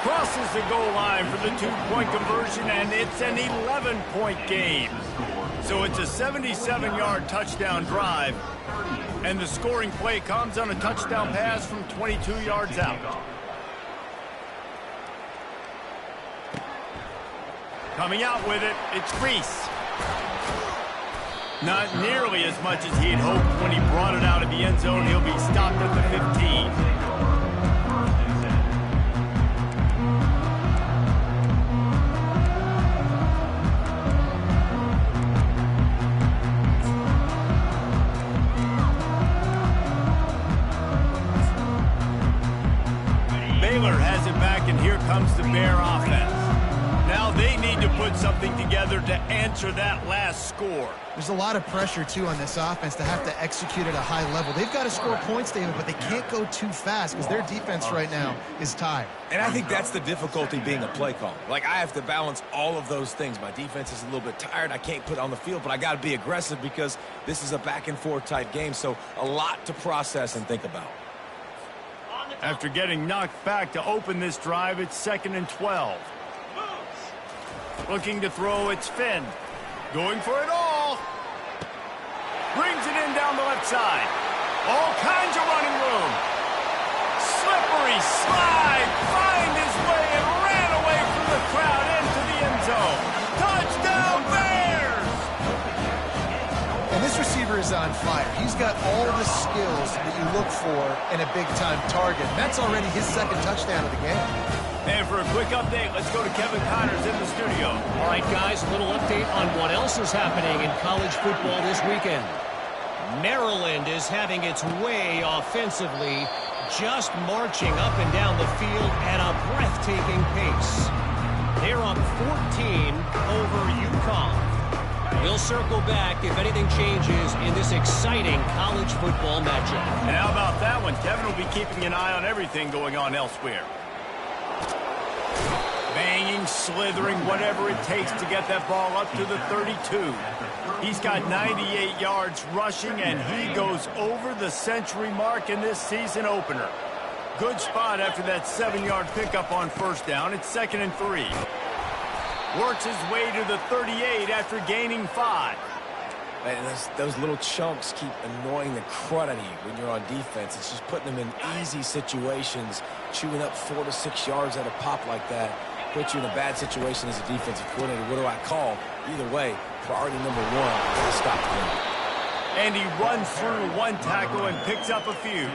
Crosses the goal line for the 2-point conversion, and it's an 11-point game. So it's a 77-yard touchdown drive, and the scoring play comes on a touchdown pass from 22 yards out. Coming out with it, it's Reese. Not nearly as much as he had hoped when he brought it out of the end zone. He'll be stopped at the 15. Baylor has it back, and here comes the Bear offense. Now they need to put something together to answer that last score.
There's a lot of pressure, too, on this offense to have to execute at a high level. They've got to score points, David, but they can't go too fast because their defense right now is tired.
And I think that's the difficulty being a play call. Like, I have to balance all of those things. My defense is a little bit tired. I can't put it on the field, but I got to be aggressive because this is a back-and-forth type game, so a lot to process and think about.
After getting knocked back to open this drive, it's 2nd and 12. Looking to throw, it's Finn. Going for it all. Brings it in down the left side. All kinds of running room. Slippery slide. Find his way and ran away from the crowd into the end zone. Touchdown Bears!
And this receiver is on fire. He's got all the skills that you look for in a big-time target. That's already his 2nd touchdown of the game.
And for a quick update, let's go to Kevin Connors in the studio.
All right, guys, a little update on what else is happening in college football this weekend. Maryland is having its way offensively, just marching up and down the field at a breathtaking pace. They're up 14 over UConn. We'll circle back if anything changes in this exciting college football matchup.
And how about that one? Kevin will be keeping an eye on everything going on elsewhere. Banging, slithering, whatever it takes to get that ball up to the 32. He's got 98 yards rushing, and he goes over the century mark in this season opener. Good spot after that 7-yard pickup on first down. It's 2nd and 3. Works his way to the 38 after gaining 5.
And those little chunks keep annoying the crud out of you when you're on defense. It's just putting them in easy situations, chewing up 4 to 6 yards at a pop like that. Puts you in a bad situation as a defensive coordinator. What do I call? Either way, priority number 1 is to stop the run.
And he runs through 1 tackle and picks up a few.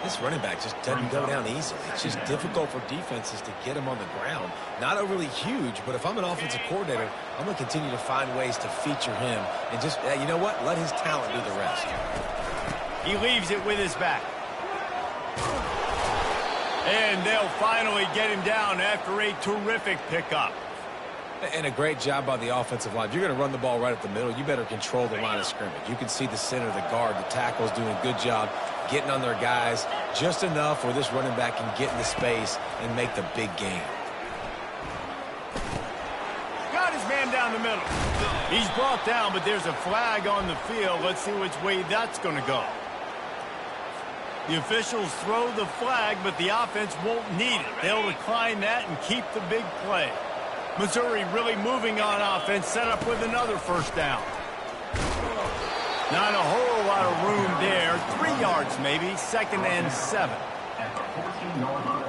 This running back just doesn't go down easily. It's just difficult for defenses to get him on the ground. Not overly huge, but if I'm an offensive coordinator, I'm going to continue to find ways to feature him. And just, you know what? Let his talent do the rest.
He leaves it with his back. And they'll finally get him down after a terrific pickup.
And a great job by the offensive line. If you're going to run the ball right at the middle, you better control the line of scrimmage. You can see the center, the guard, the tackles doing a good job getting on their guys just enough where this running back can get into space and make the big game.
Got his man down the middle. He's brought down, but there's a flag on the field. Let's see which way that's going to go. The officials throw the flag, but the offense won't need it. They'll decline that and keep the big play. Missouri really moving on offense, set up with another first down. Not a whole lot of room there. 3 yards maybe, 2nd and 7.
At the 14-yard line.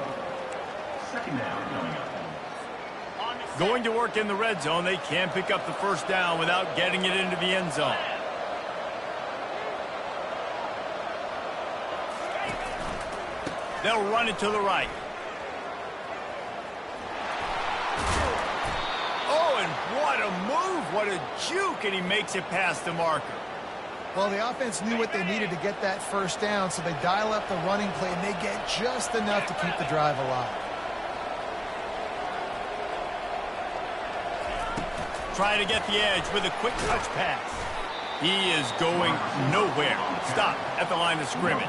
2nd down coming up.
Going to work in the red zone. They can't pick up the first down without getting it into the end zone. They'll run it to the right. Oh, and what a move. What a juke, and he makes it past the marker.
Well, the offense knew what they needed to get that first down, so they dial up the running play, and they get just enough to keep the drive alive.
Try to get the edge with a quick touch pass. He is going nowhere. Stop at the line of scrimmage.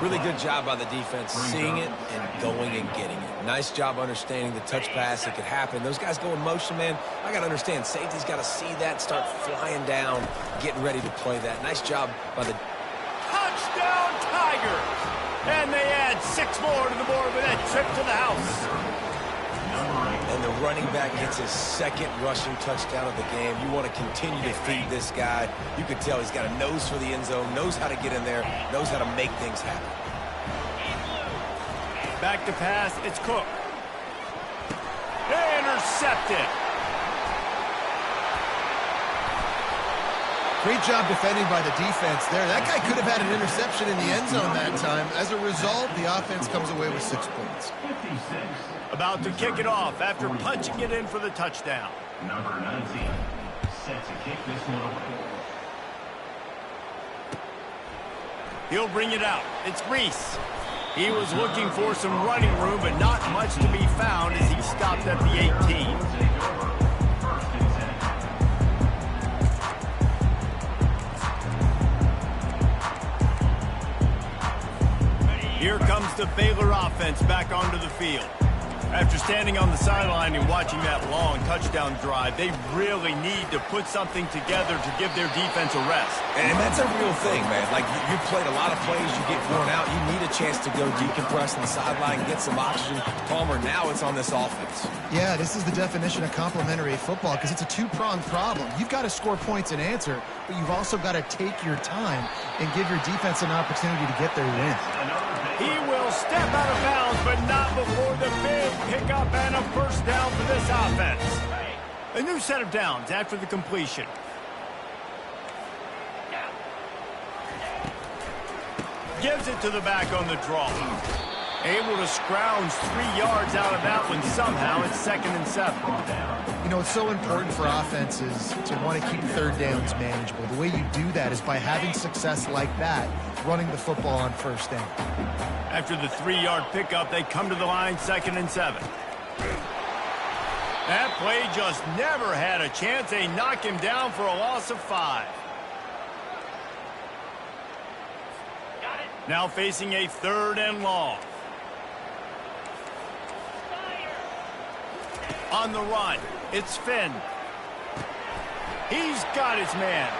Really good job by the defense, seeing it and going and getting it. Nice job understanding the touch pass. It could happen. Those guys go in motion, man. I got to understand, safety's got to see that, start flying down, getting ready to play that. Nice job by the...
Touchdown, Tigers! And they add 6 more to the board with that trip to the house.
And the running back gets his 2nd rushing touchdown of the game. You want to continue to feed this guy. You can tell he's got a nose for the end zone, knows how to get in there, knows how to make things happen.
Back to pass, it's Cook. Intercepted.
Great job defending by the defense there. That guy could have had an interception in the end zone that time. As a result, the offense comes away with 6 points.
56.
About to kick it off after punching it in for the touchdown.
Number 19. Set to kick this one away.
He'll bring it out. It's Reese. He was looking for some running room, but not much to be found as he stopped at the 18.
First and 10.
Here comes the Baylor offense back onto the field. After standing on the sideline and watching that long touchdown drive, they really need to put something together to give their defense a rest.
And that's a real thing, man. Like, you played a lot of plays, you get worn out, you need a chance to go decompress on the sideline, get some oxygen. Palmer, now it's on this offense.
Yeah, this is the definition of complementary football because it's a 2-pronged problem. You've got to score points and answer, but you've also got to take your time and give your defense an opportunity to get their win.
He will step out of bounds, but not before the big pickup and a first down for this offense. A new set of downs after the completion. Gives it to the back on the draw. Able to scrounge 3 yards out of that one somehow. It's 2nd and 7.
You know, it's so important for offenses to want to keep 3rd downs manageable. The way you do that is by having success like that, running the football on first down.
After the 3-yard pickup, they come to the line, 2nd and 7. That play just never had a chance. They knock him down for a loss of 5. Now facing a 3rd and long. On the run, it's Finn. He's got his man.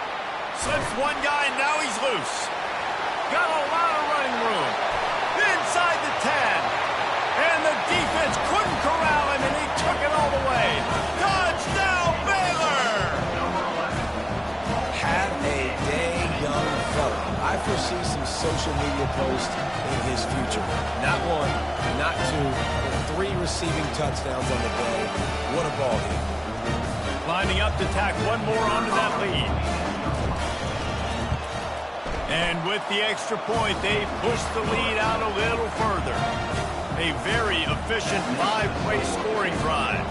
Slips one guy, and now he's loose. Got a lot of running room. Inside the 10. And the defense couldn't corral him, and he took it all the way. Touchdown, Baylor!
Have a day, young fella. I foresee some social media posts in his future. Not 1, not 2, but 3 receiving touchdowns on the day. What a ball game.
Lining up to tack one more onto that lead. And with the extra point, they push the lead out a little further. A very efficient 5-play scoring drive.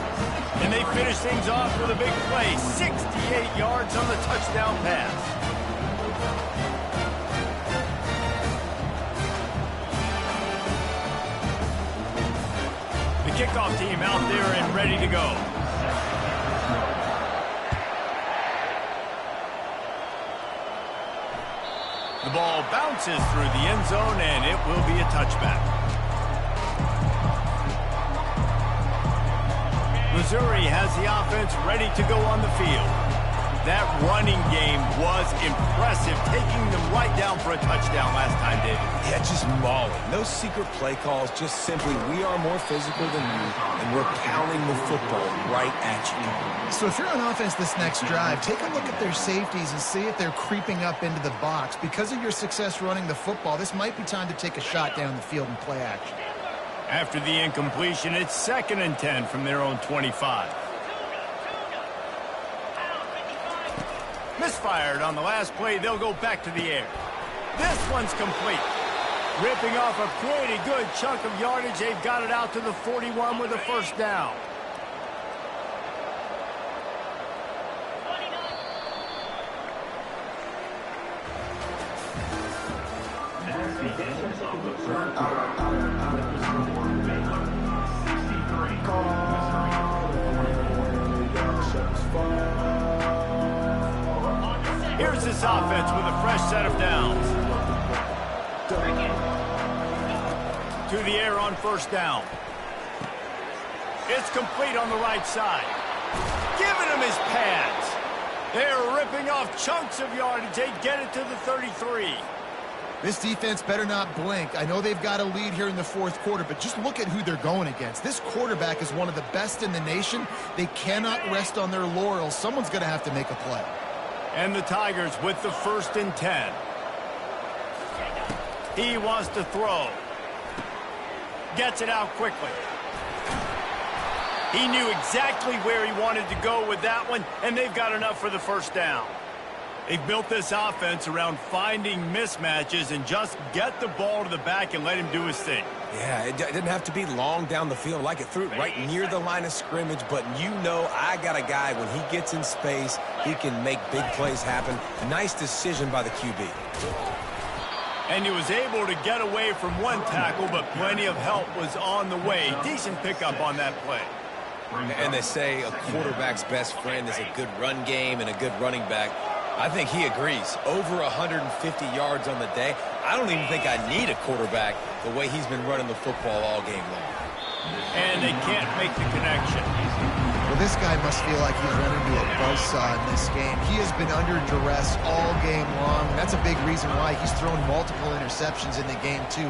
And they finish things off with a big play, 68 yards on the touchdown pass. The kickoff team out there and ready to go. The ball bounces through the end zone, and it will be a touchback. Missouri has the offense ready to go on the field. That running game was impressive, taking them right down for a touchdown last time, David.
Yeah, just mauling. No secret play calls, just simply we are more physical than you, and we're pounding the football right at you.
So if you're on offense this next drive, take a look at their safeties and see if they're creeping up into the box. Because of your success running the football, this might be time to take a shot down the field and play action.
After the incompletion, it's 2nd and 10 from their own 25. Misfired on the last play. They'll go back to the air. This one's complete. Ripping off a pretty good chunk of yardage. They've got it out to the 41 with a first down. Here's this offense with a fresh set of downs. To the air on first down. It's complete on the right side. Giving him his pads. They're ripping off chunks of yardage. They get it to the 33.
This defense better not blink. I know they've got a lead here in the fourth quarter, but just look at who they're going against. This quarterback is one of the best in the nation. They cannot rest on their laurels. Someone's going to have to make a play.
And the Tigers with the 1st and 10. He wants to throw. Gets it out quickly. He knew exactly where he wanted to go with that one, and they've got enough for the first down. They've built this offense around finding mismatches and just get the ball to the back and let him do his thing.
Yeah, it didn't have to be long down the field. Like it threw it right near the line of scrimmage, but you know I got a guy, when he gets in space, he can make big plays happen. Nice decision by the QB.
And he was able to get away from one tackle, but plenty of help was on the way. Decent pickup on that play.
And they say a quarterback's best friend is a good run game and a good running back. I think he agrees. Over 150 yards on the day. I don't even think I need a quarterback the way he's been running the football all game long.
And they can't make the connection.
Well, this guy must feel like he's running into a buzzsaw in this game. He has been under duress all game long. And that's a big reason why he's thrown multiple interceptions in the game, too.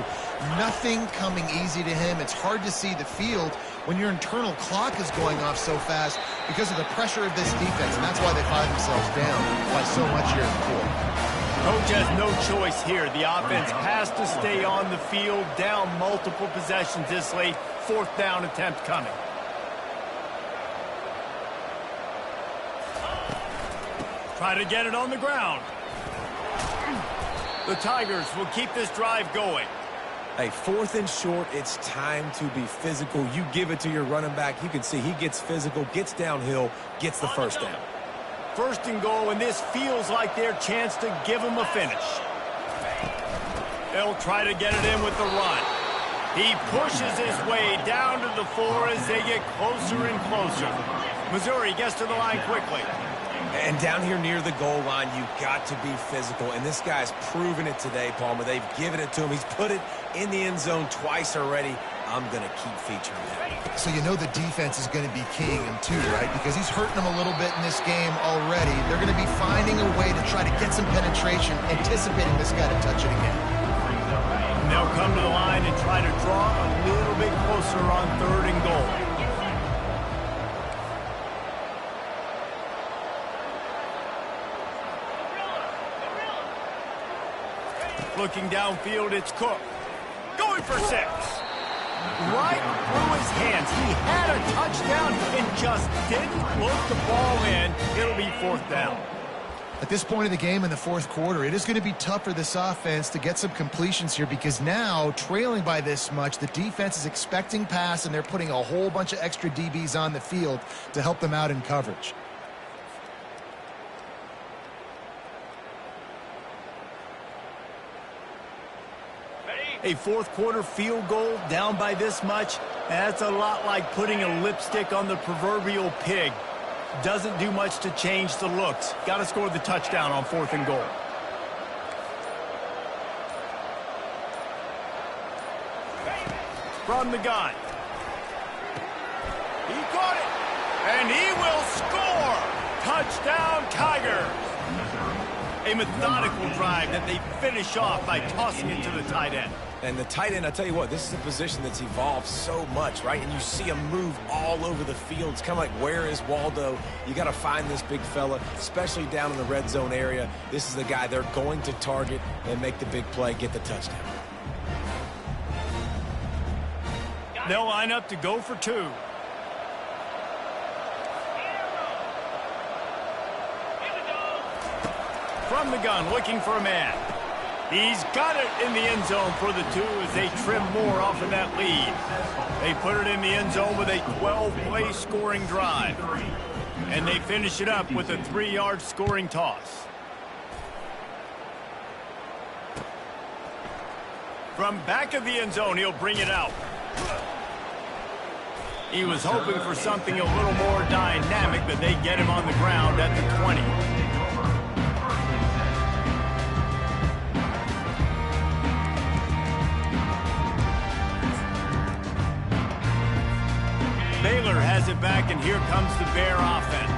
Nothing coming easy to him. It's hard to see the field when your internal clock is going off so fast because of the pressure of this defense. And that's why they find themselves down by so much here in the fourth.
Coach has no choice here. The offense has to stay on the field, down multiple possessions this late. 4th down attempt coming. Try to get it on the ground. The Tigers will keep this drive going.
Hey, 4th and short, it's time to be physical. You give it to your running back. You can see he gets physical, gets downhill, gets the first down.
1st and goal, and this feels like their chance to give them a finish. They'll try to get it in with the run. He pushes his way down to the 4 as they get closer and closer. Missouri gets to the line quickly.
And down here near the goal line, you've got to be physical. And this guy's proven it today, Palmer. They've given it to him. He's put it in the end zone twice already. I'm going to keep featuring that.
So you know the defense is going to be keying him too, right? Because he's hurting them a little bit in this game already. They're going to be finding a way to try to get some penetration, anticipating this guy to touch it again.
And they'll come to the line and try to draw a little bit closer on 3rd and goal. Looking downfield, it's Cook. Going for 6. Right through his hands. He had a touchdown and just didn't look the ball in. It'll be 4th down.
At this point of the game in the fourth quarter, it is going to be tough for this offense to get some completions here because now, trailing by this much, the defense is expecting pass and they're putting a whole bunch of extra DBs on the field to help them out in coverage.
A 4th quarter field goal down by this much, that's a lot like putting a lipstick on the proverbial pig. Doesn't do much to change the looks. Got to score the touchdown on 4th and goal. From the gun. He caught it. And he will score. Touchdown, Tigers! A methodical drive that they finish off by tossing it to the tight end.
And the tight end, I tell you what, this is a position that's evolved so much, right? And you see him move all over the field. It's kind of like, where is Waldo? You got to find this big fella, especially down in the red zone area. This is the guy they're going to target and make the big play, get the touchdown.
They'll line up to go for 2. From the gun, looking for a man. He's got it in the end zone for the 2 as they trim more off of that lead. They put it in the end zone with a 12-play scoring drive. And they finish it up with a 3-yard scoring toss. From back of the end zone, he'll bring it out. He was hoping for something a little more dynamic, but they get him on the ground at the 20. Baylor has it back, and here comes the Bear offense.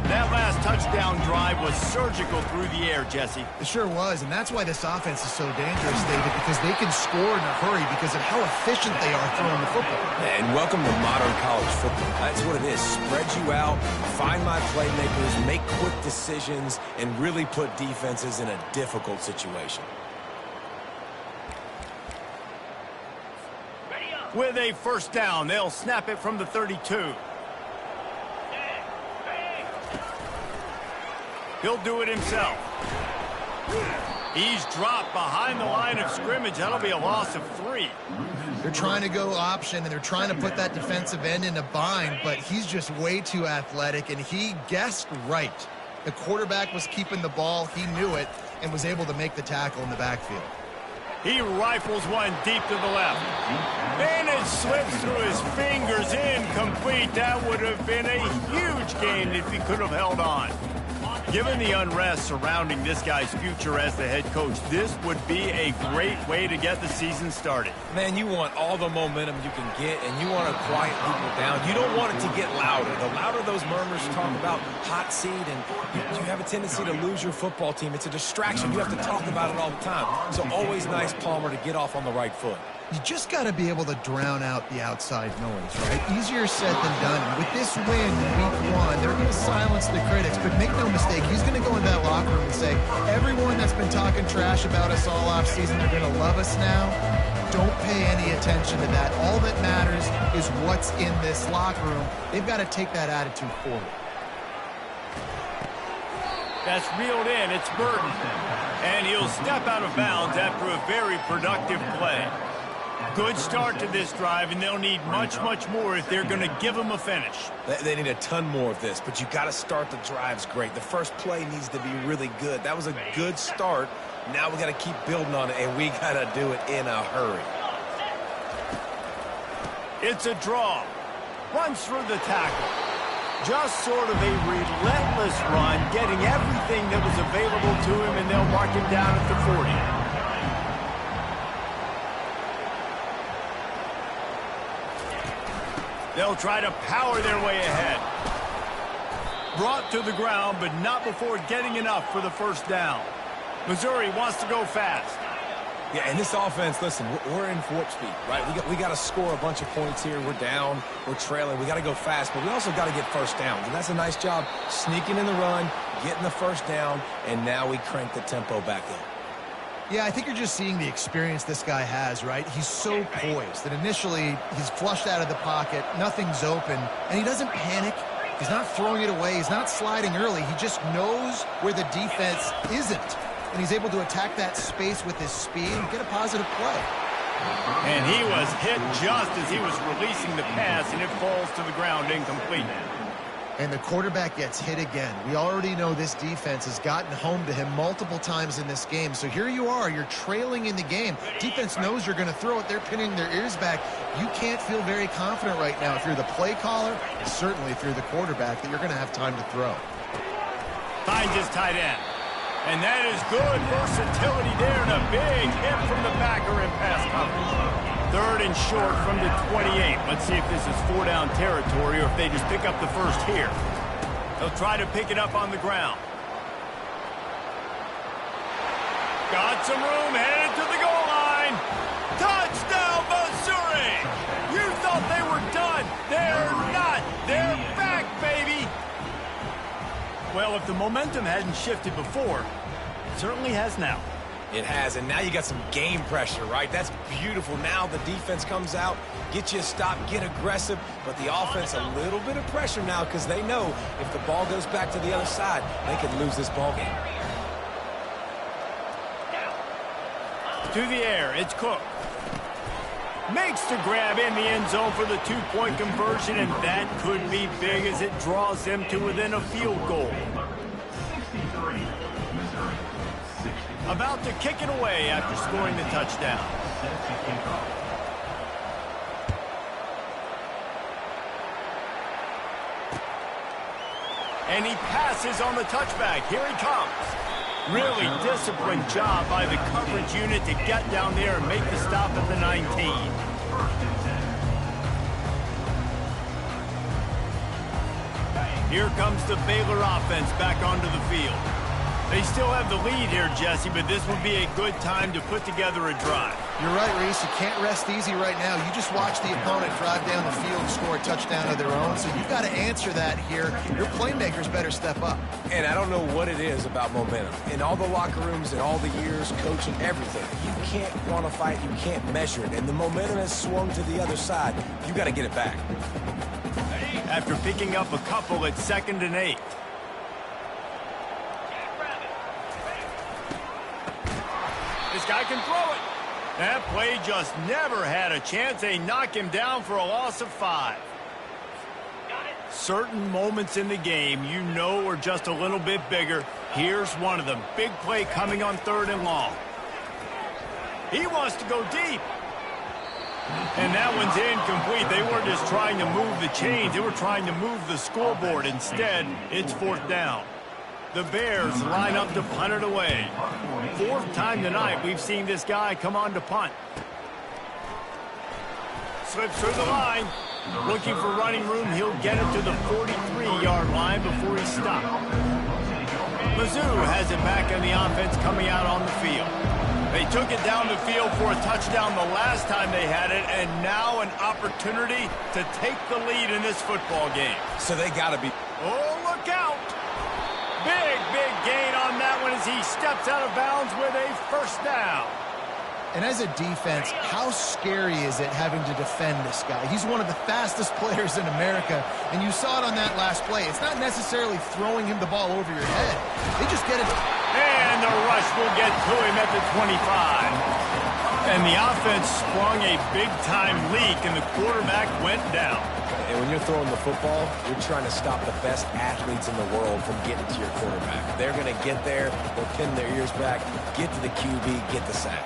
That last touchdown drive was surgical through the air, Jesse.
It sure was, and that's why this offense is so dangerous, David, because they can score in a hurry because of how efficient they are throwing the football.
And welcome to modern college football. That's what it is. Spread you out, find my playmakers, make quick decisions, and really put defenses in a difficult situation.
With a first down, they'll snap it from the 32. He'll do it himself. He's dropped behind the line of scrimmage. That'll be a loss of 3.
They're trying to go option, and they're trying to put that defensive end in a bind, but he's just way too athletic, and he guessed right. The quarterback was keeping the ball. He knew it and was able to make the tackle in the backfield.
He rifles one deep to the left. And it slips through his fingers, incomplete. That would have been a huge gain if he could have held on. Given the unrest surrounding this guy's future as the head coach, this would be a great way to get the season started.
Man, you want all the momentum you can get, and you want to quiet people down. You don't want it to get louder. The louder those murmurs talk about hot seat, and you have a tendency to lose your football team. It's a distraction. You have to talk about it all the time. So always nice, Palmer, to get off on the right foot.
You just got to be able to drown out the outside noise, right? Easier said than done. And with this win in week 1, they're going to silence the critics. But make no mistake, he's going to go in that locker room and say, everyone that's been talking trash about us all offseason, they're going to love us now. Don't pay any attention to that. All that matters is what's in this locker room. They've got to take that attitude forward.
That's reeled in. It's Burton. And he'll step out of bounds after a very productive play. Good start to this drive, and they'll need much, much more if they're going to give them a finish.
They need a ton more of this, but you got to start the drives great. The first play needs to be really good. That was a good start. Now we got to keep building on it, and we got to do it in a hurry.
It's a draw. Runs through the tackle. Just sort of a relentless run, getting everything that was available to him, and they'll mark him down at the 40. They'll try to power their way ahead. Brought to the ground, but not before getting enough for the first down. Missouri wants to go fast.
Yeah, and this offense, listen, we're in warp speed, right? We got to score a bunch of points here. We're down. We're trailing. We got to go fast, but we also got to get first downs. And that's a nice job sneaking in the run, getting the first down, and now we crank the tempo back up.
Yeah, I think you're just seeing the experience this guy has, right? He's so poised that initially he's flushed out of the pocket, nothing's open, and he doesn't panic. He's not throwing it away. He's not sliding early. He just knows where the defense isn't, and he's able to attack that space with his speed and get a positive play.
And he was hit just as he was releasing the pass, and it falls to the ground incomplete.
And the quarterback gets hit again. We already know this defense has gotten home to him multiple times in this game. So here you are, you're trailing in the game. Defense knows you're going to throw it. They're pinning their ears back. You can't feel very confident right now if you're the play caller, and certainly if you're the quarterback, that you're going to have time to throw.
Finds his tight end. And that is good versatility there, and a big hit from the backer in pass coverage. 3rd and short from the 28. Let's see if this is 4-down territory or if they just pick up the first here. He'll try to pick it up on the ground. Got some room, headed to the goal line. Touchdown, Missouri! You thought they were done. They're not. They're back, baby. Well, if the momentum hadn't shifted before, it certainly has now.
It has, and now you got some game pressure, right? That's beautiful. Now the defense comes out, get you a stop, get aggressive, but the offense a little bit of pressure now because they know if the ball goes back to the other side, they could lose this ball game.
To the air, it's Cook. Makes the grab in the end zone for the two-point conversion, and that could be big as it draws them to within a field goal. About to kick it away after scoring the touchdown. And he passes on the touchback. Here he comes. Really disciplined job by the coverage unit to get down there and make the stop at the 19. Here comes the Baylor offense back onto the field. They still have the lead here, Jesse, but this would be a good time to put together a drive.
You're right, Reese. You can't rest easy right now. You just watch the opponent drive down the field and score a touchdown of their own, so you've got to answer that here. Your playmakers better step up.
And I don't know what it is about momentum. In all the locker rooms and all the years, coaching, everything, you can't quantify it, you can't measure it. And the momentum has swung to the other side. You got to get it back.
After picking up a couple at 2nd and 8. This guy can throw it. That play just never had a chance. They knock him down for a loss of 5. Certain moments in the game you know are just a little bit bigger. Here's one of them. Big play coming on 3rd and long. He wants to go deep. And that one's incomplete. They weren't just trying to move the chains. They were trying to move the scoreboard. Instead, it's 4th down. The Bears line up to punt it away. 4th time tonight we've seen this guy come on to punt. Slips through the line. Looking for running room. He'll get it to the 43-yard line before he's stopped. Mizzou has it back on the offense coming out on the field. They took it down the field for a touchdown the last time they had it, and now an opportunity to take the lead in this football game.
So they got to be...
Oh, look out! Big gain on that one as he steps out of bounds with a 1st down.
And as a defense, how scary is it having to defend this guy? He's one of the fastest players in America, and you saw it on that last play. It's not necessarily throwing him the ball over your head. They just get it.
And the rush will get to him at the 25. And the offense sprung a big-time leak, and the quarterback went down.
And when you're throwing the football, you're trying to stop the best athletes in the world from getting to your quarterback. They're going to get there, they'll pin their ears back, get to the QB, get the sack.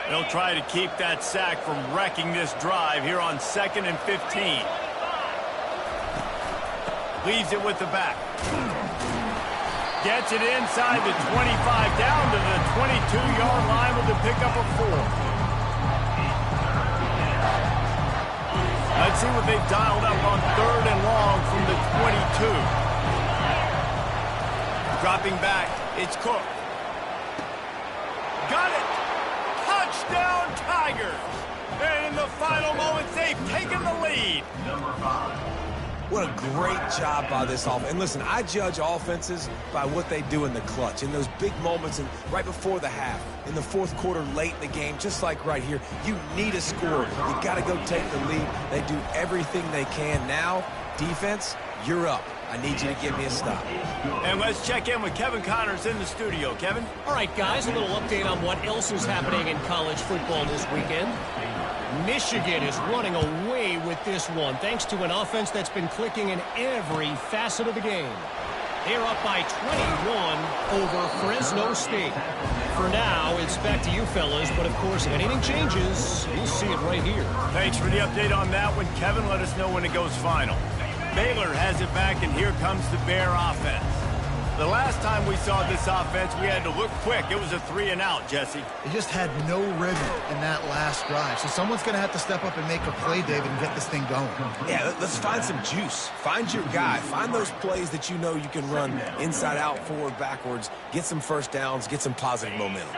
They'll try to keep that sack from wrecking this drive here on 2nd and 15. Leaves it with the back. Gets it inside the 25, down to the 22-yard line with a pickup of 4. Let's see what they've dialed up on 3rd and long from the 22. Dropping back, it's Cook. Got it! Touchdown, Tigers! And in the final moments, they've taken the lead.
What a great job by this offense. And listen, I judge offenses by what they do in the clutch, in those big moments and right before the half, in the 4th quarter, late in the game, just like right here. You need a score. You got to go take the lead. They do everything they can. Now, defense, you're up. I need you to give me a stop.
And let's check in with Kevin Connors in the studio. Kevin?
All right, guys, a little update on what else is happening in college football this weekend. Michigan is running away with this one, thanks to an offense that's been clicking in every facet of the game. They're up by 21 over Fresno State. For now, it's back to you fellas, but of course, if anything changes, you'll see it right here.
Thanks for the update on that one, Kevin. Let us know when it goes final. Baylor has it back, and here comes the Bear offense. The last time we saw this offense, we had to look quick. It was a 3-and-out, Jesse.
They just had no rhythm in that last drive. So someone's going to have to step up and make a play, David, and get this thing going.
Yeah, let's find some juice. Find your guy. Find those plays that you know you can run inside out, forward, backwards. Get some first downs. Get some positive momentum.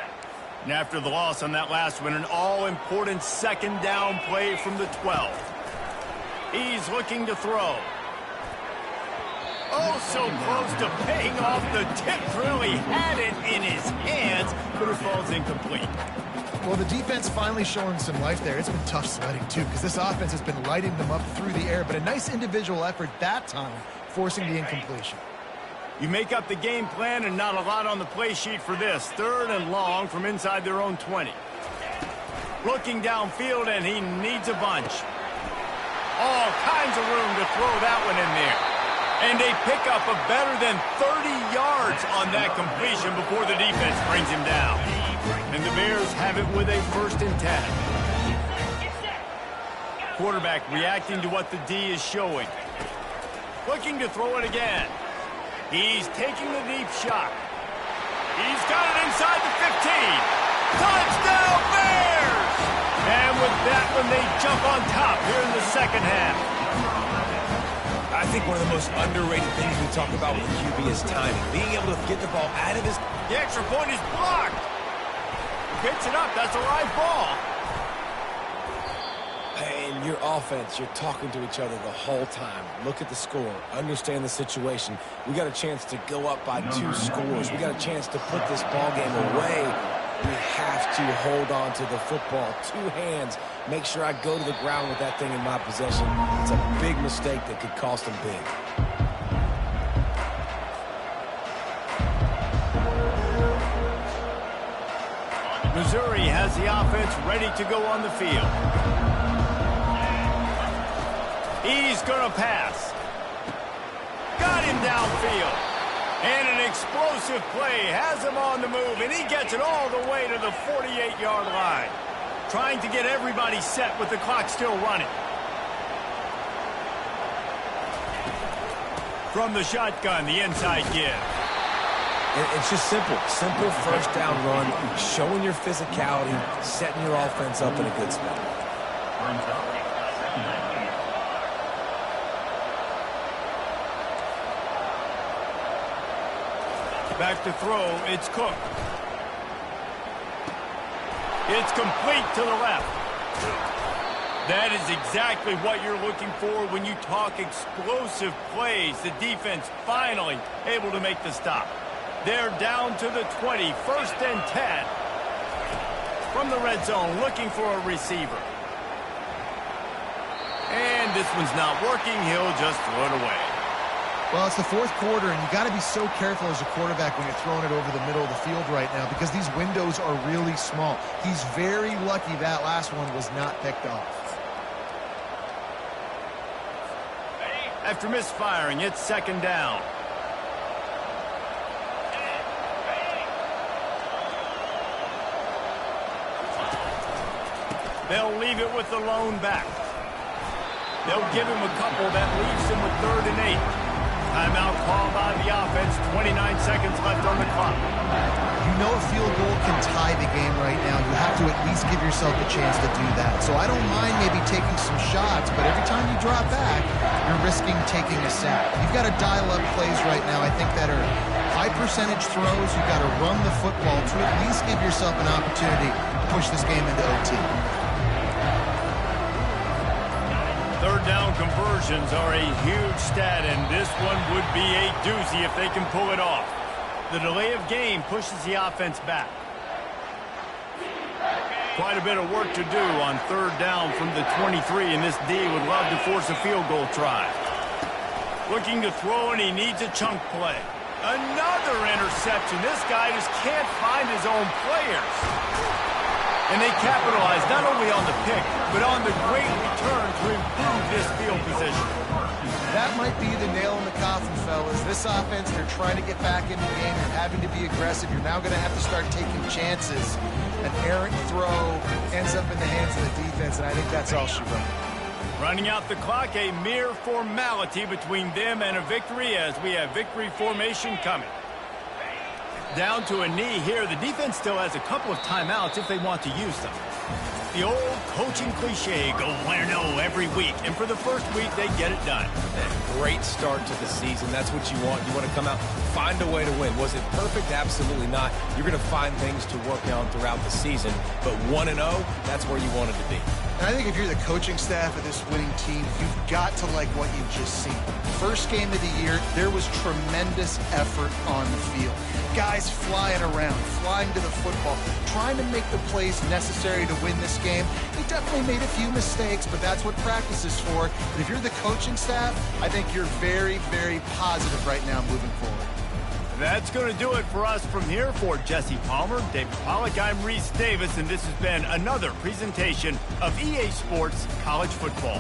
And after the loss on that last one, an all-important second down play from the 12. He's looking to throw. Oh, so close to paying off the tip drill. He had it in his hands, but it falls incomplete.
Well, the defense finally showing some life there. It's been tough sledding, too, because this offense has been lighting them up through the air, but a nice individual effort that time, forcing the incompletion.
You make up the game plan and not a lot on the play sheet for this. 3rd and long from inside their own 20. Looking downfield, and he needs a bunch. All kinds of room to throw that one in there. And they pick up a better than 30 yards on that completion before the defense brings him down. And the Bears have it with a 1st and 10. Quarterback reacting to what the D is showing. Looking to throw it again. He's taking the deep shot. He's got it inside the 15. Touchdown Bears! And with that one, they jump on top here in the second half.
I think one of the most underrated things we talk about with QB is timing. Being able to get the ball out of his...
The extra point is blocked. Picks it up. That's a live ball.
And your offense, you're talking to each other the whole time. Look at the score. Understand the situation. We got a chance to go up by 2 scores. We got a chance to put this ball game away. We have to hold on to the football. 2 hands. Make sure I go to the ground with that thing in my possession. It's a big mistake that could cost them big.
Missouri has the offense ready to go on the field. He's going to pass. Got him downfield. And an explosive play has him on the move, and he gets it all the way to the 48-yard line. Trying to get everybody set with the clock still running. From the shotgun, the inside give.
It's just simple. Simple first down run, showing your physicality, setting your offense up in a good spot.
Back to throw, it's Cook. It's complete to the left. That is exactly what you're looking for when you talk explosive plays. The defense finally able to make the stop. They're down to the 20, 1st and 10. From the red zone, looking for a receiver. And this one's not working. He'll just throw it away.
Well, it's the 4th quarter, and you got to be so careful as a quarterback when you're throwing it over the middle of the field right now because these windows are really small. He's very lucky that last one was not picked off.
After misfiring, it's 2nd down. They'll leave it with the lone back. They'll give him a couple that leaves him with 3rd and 8. Timeout called by the offense. 29 seconds left on the clock.
You know a field goal can tie the game right now. You have to at least give yourself a chance to do that. So I don't mind maybe taking some shots, but every time you drop back, you're risking taking a sack. You've got to dial up plays right now, I think, that are high percentage throws. You've got to run the football to at least give yourself an opportunity to push this game into OT.
3rd down conversions are a huge stat, and this one would be a doozy if they can pull it off. The delay of game pushes the offense back. Quite a bit of work to do on 3rd down from the 23, and this D would love to force a field goal try. Looking to throw, and he needs a chunk play. Another interception. This guy just can't find his own players. And they capitalize not only on the pick, but on the great return to improve this field position.
That might be the nail in the coffin, fellas. This offense, they're trying to get back in the game. They're having to be aggressive. You're now going to have to start taking chances. An errant throw ends up in the hands of the defense, and I think that's all she wrote.
Running out the clock, a mere formality between them and a victory as we have victory formation coming. Down to a knee here. The defense still has a couple of timeouts if they want to use them. The old coaching cliche, go 1-0 every week. And for the first week, they get it done.
Great start to the season. That's what you want. You want to come out, find a way to win. Was it perfect? Absolutely not. You're going to find things to work on throughout the season. But 1-0, that's where you wanted to be.
And I think if you're the coaching staff of this winning team, you've got to like what you've just seen. First game of the year, there was tremendous effort on the field. Guys flying around, flying to the football, trying to make the plays necessary to win this game. They definitely made a few mistakes, but that's what practice is for. And if you're the coaching staff, I think you're very, very positive right now moving forward.
That's going to do it for us from here. For Jesse Palmer, David Pollack, I'm Reese Davis, and this has been another presentation of EA Sports College Football.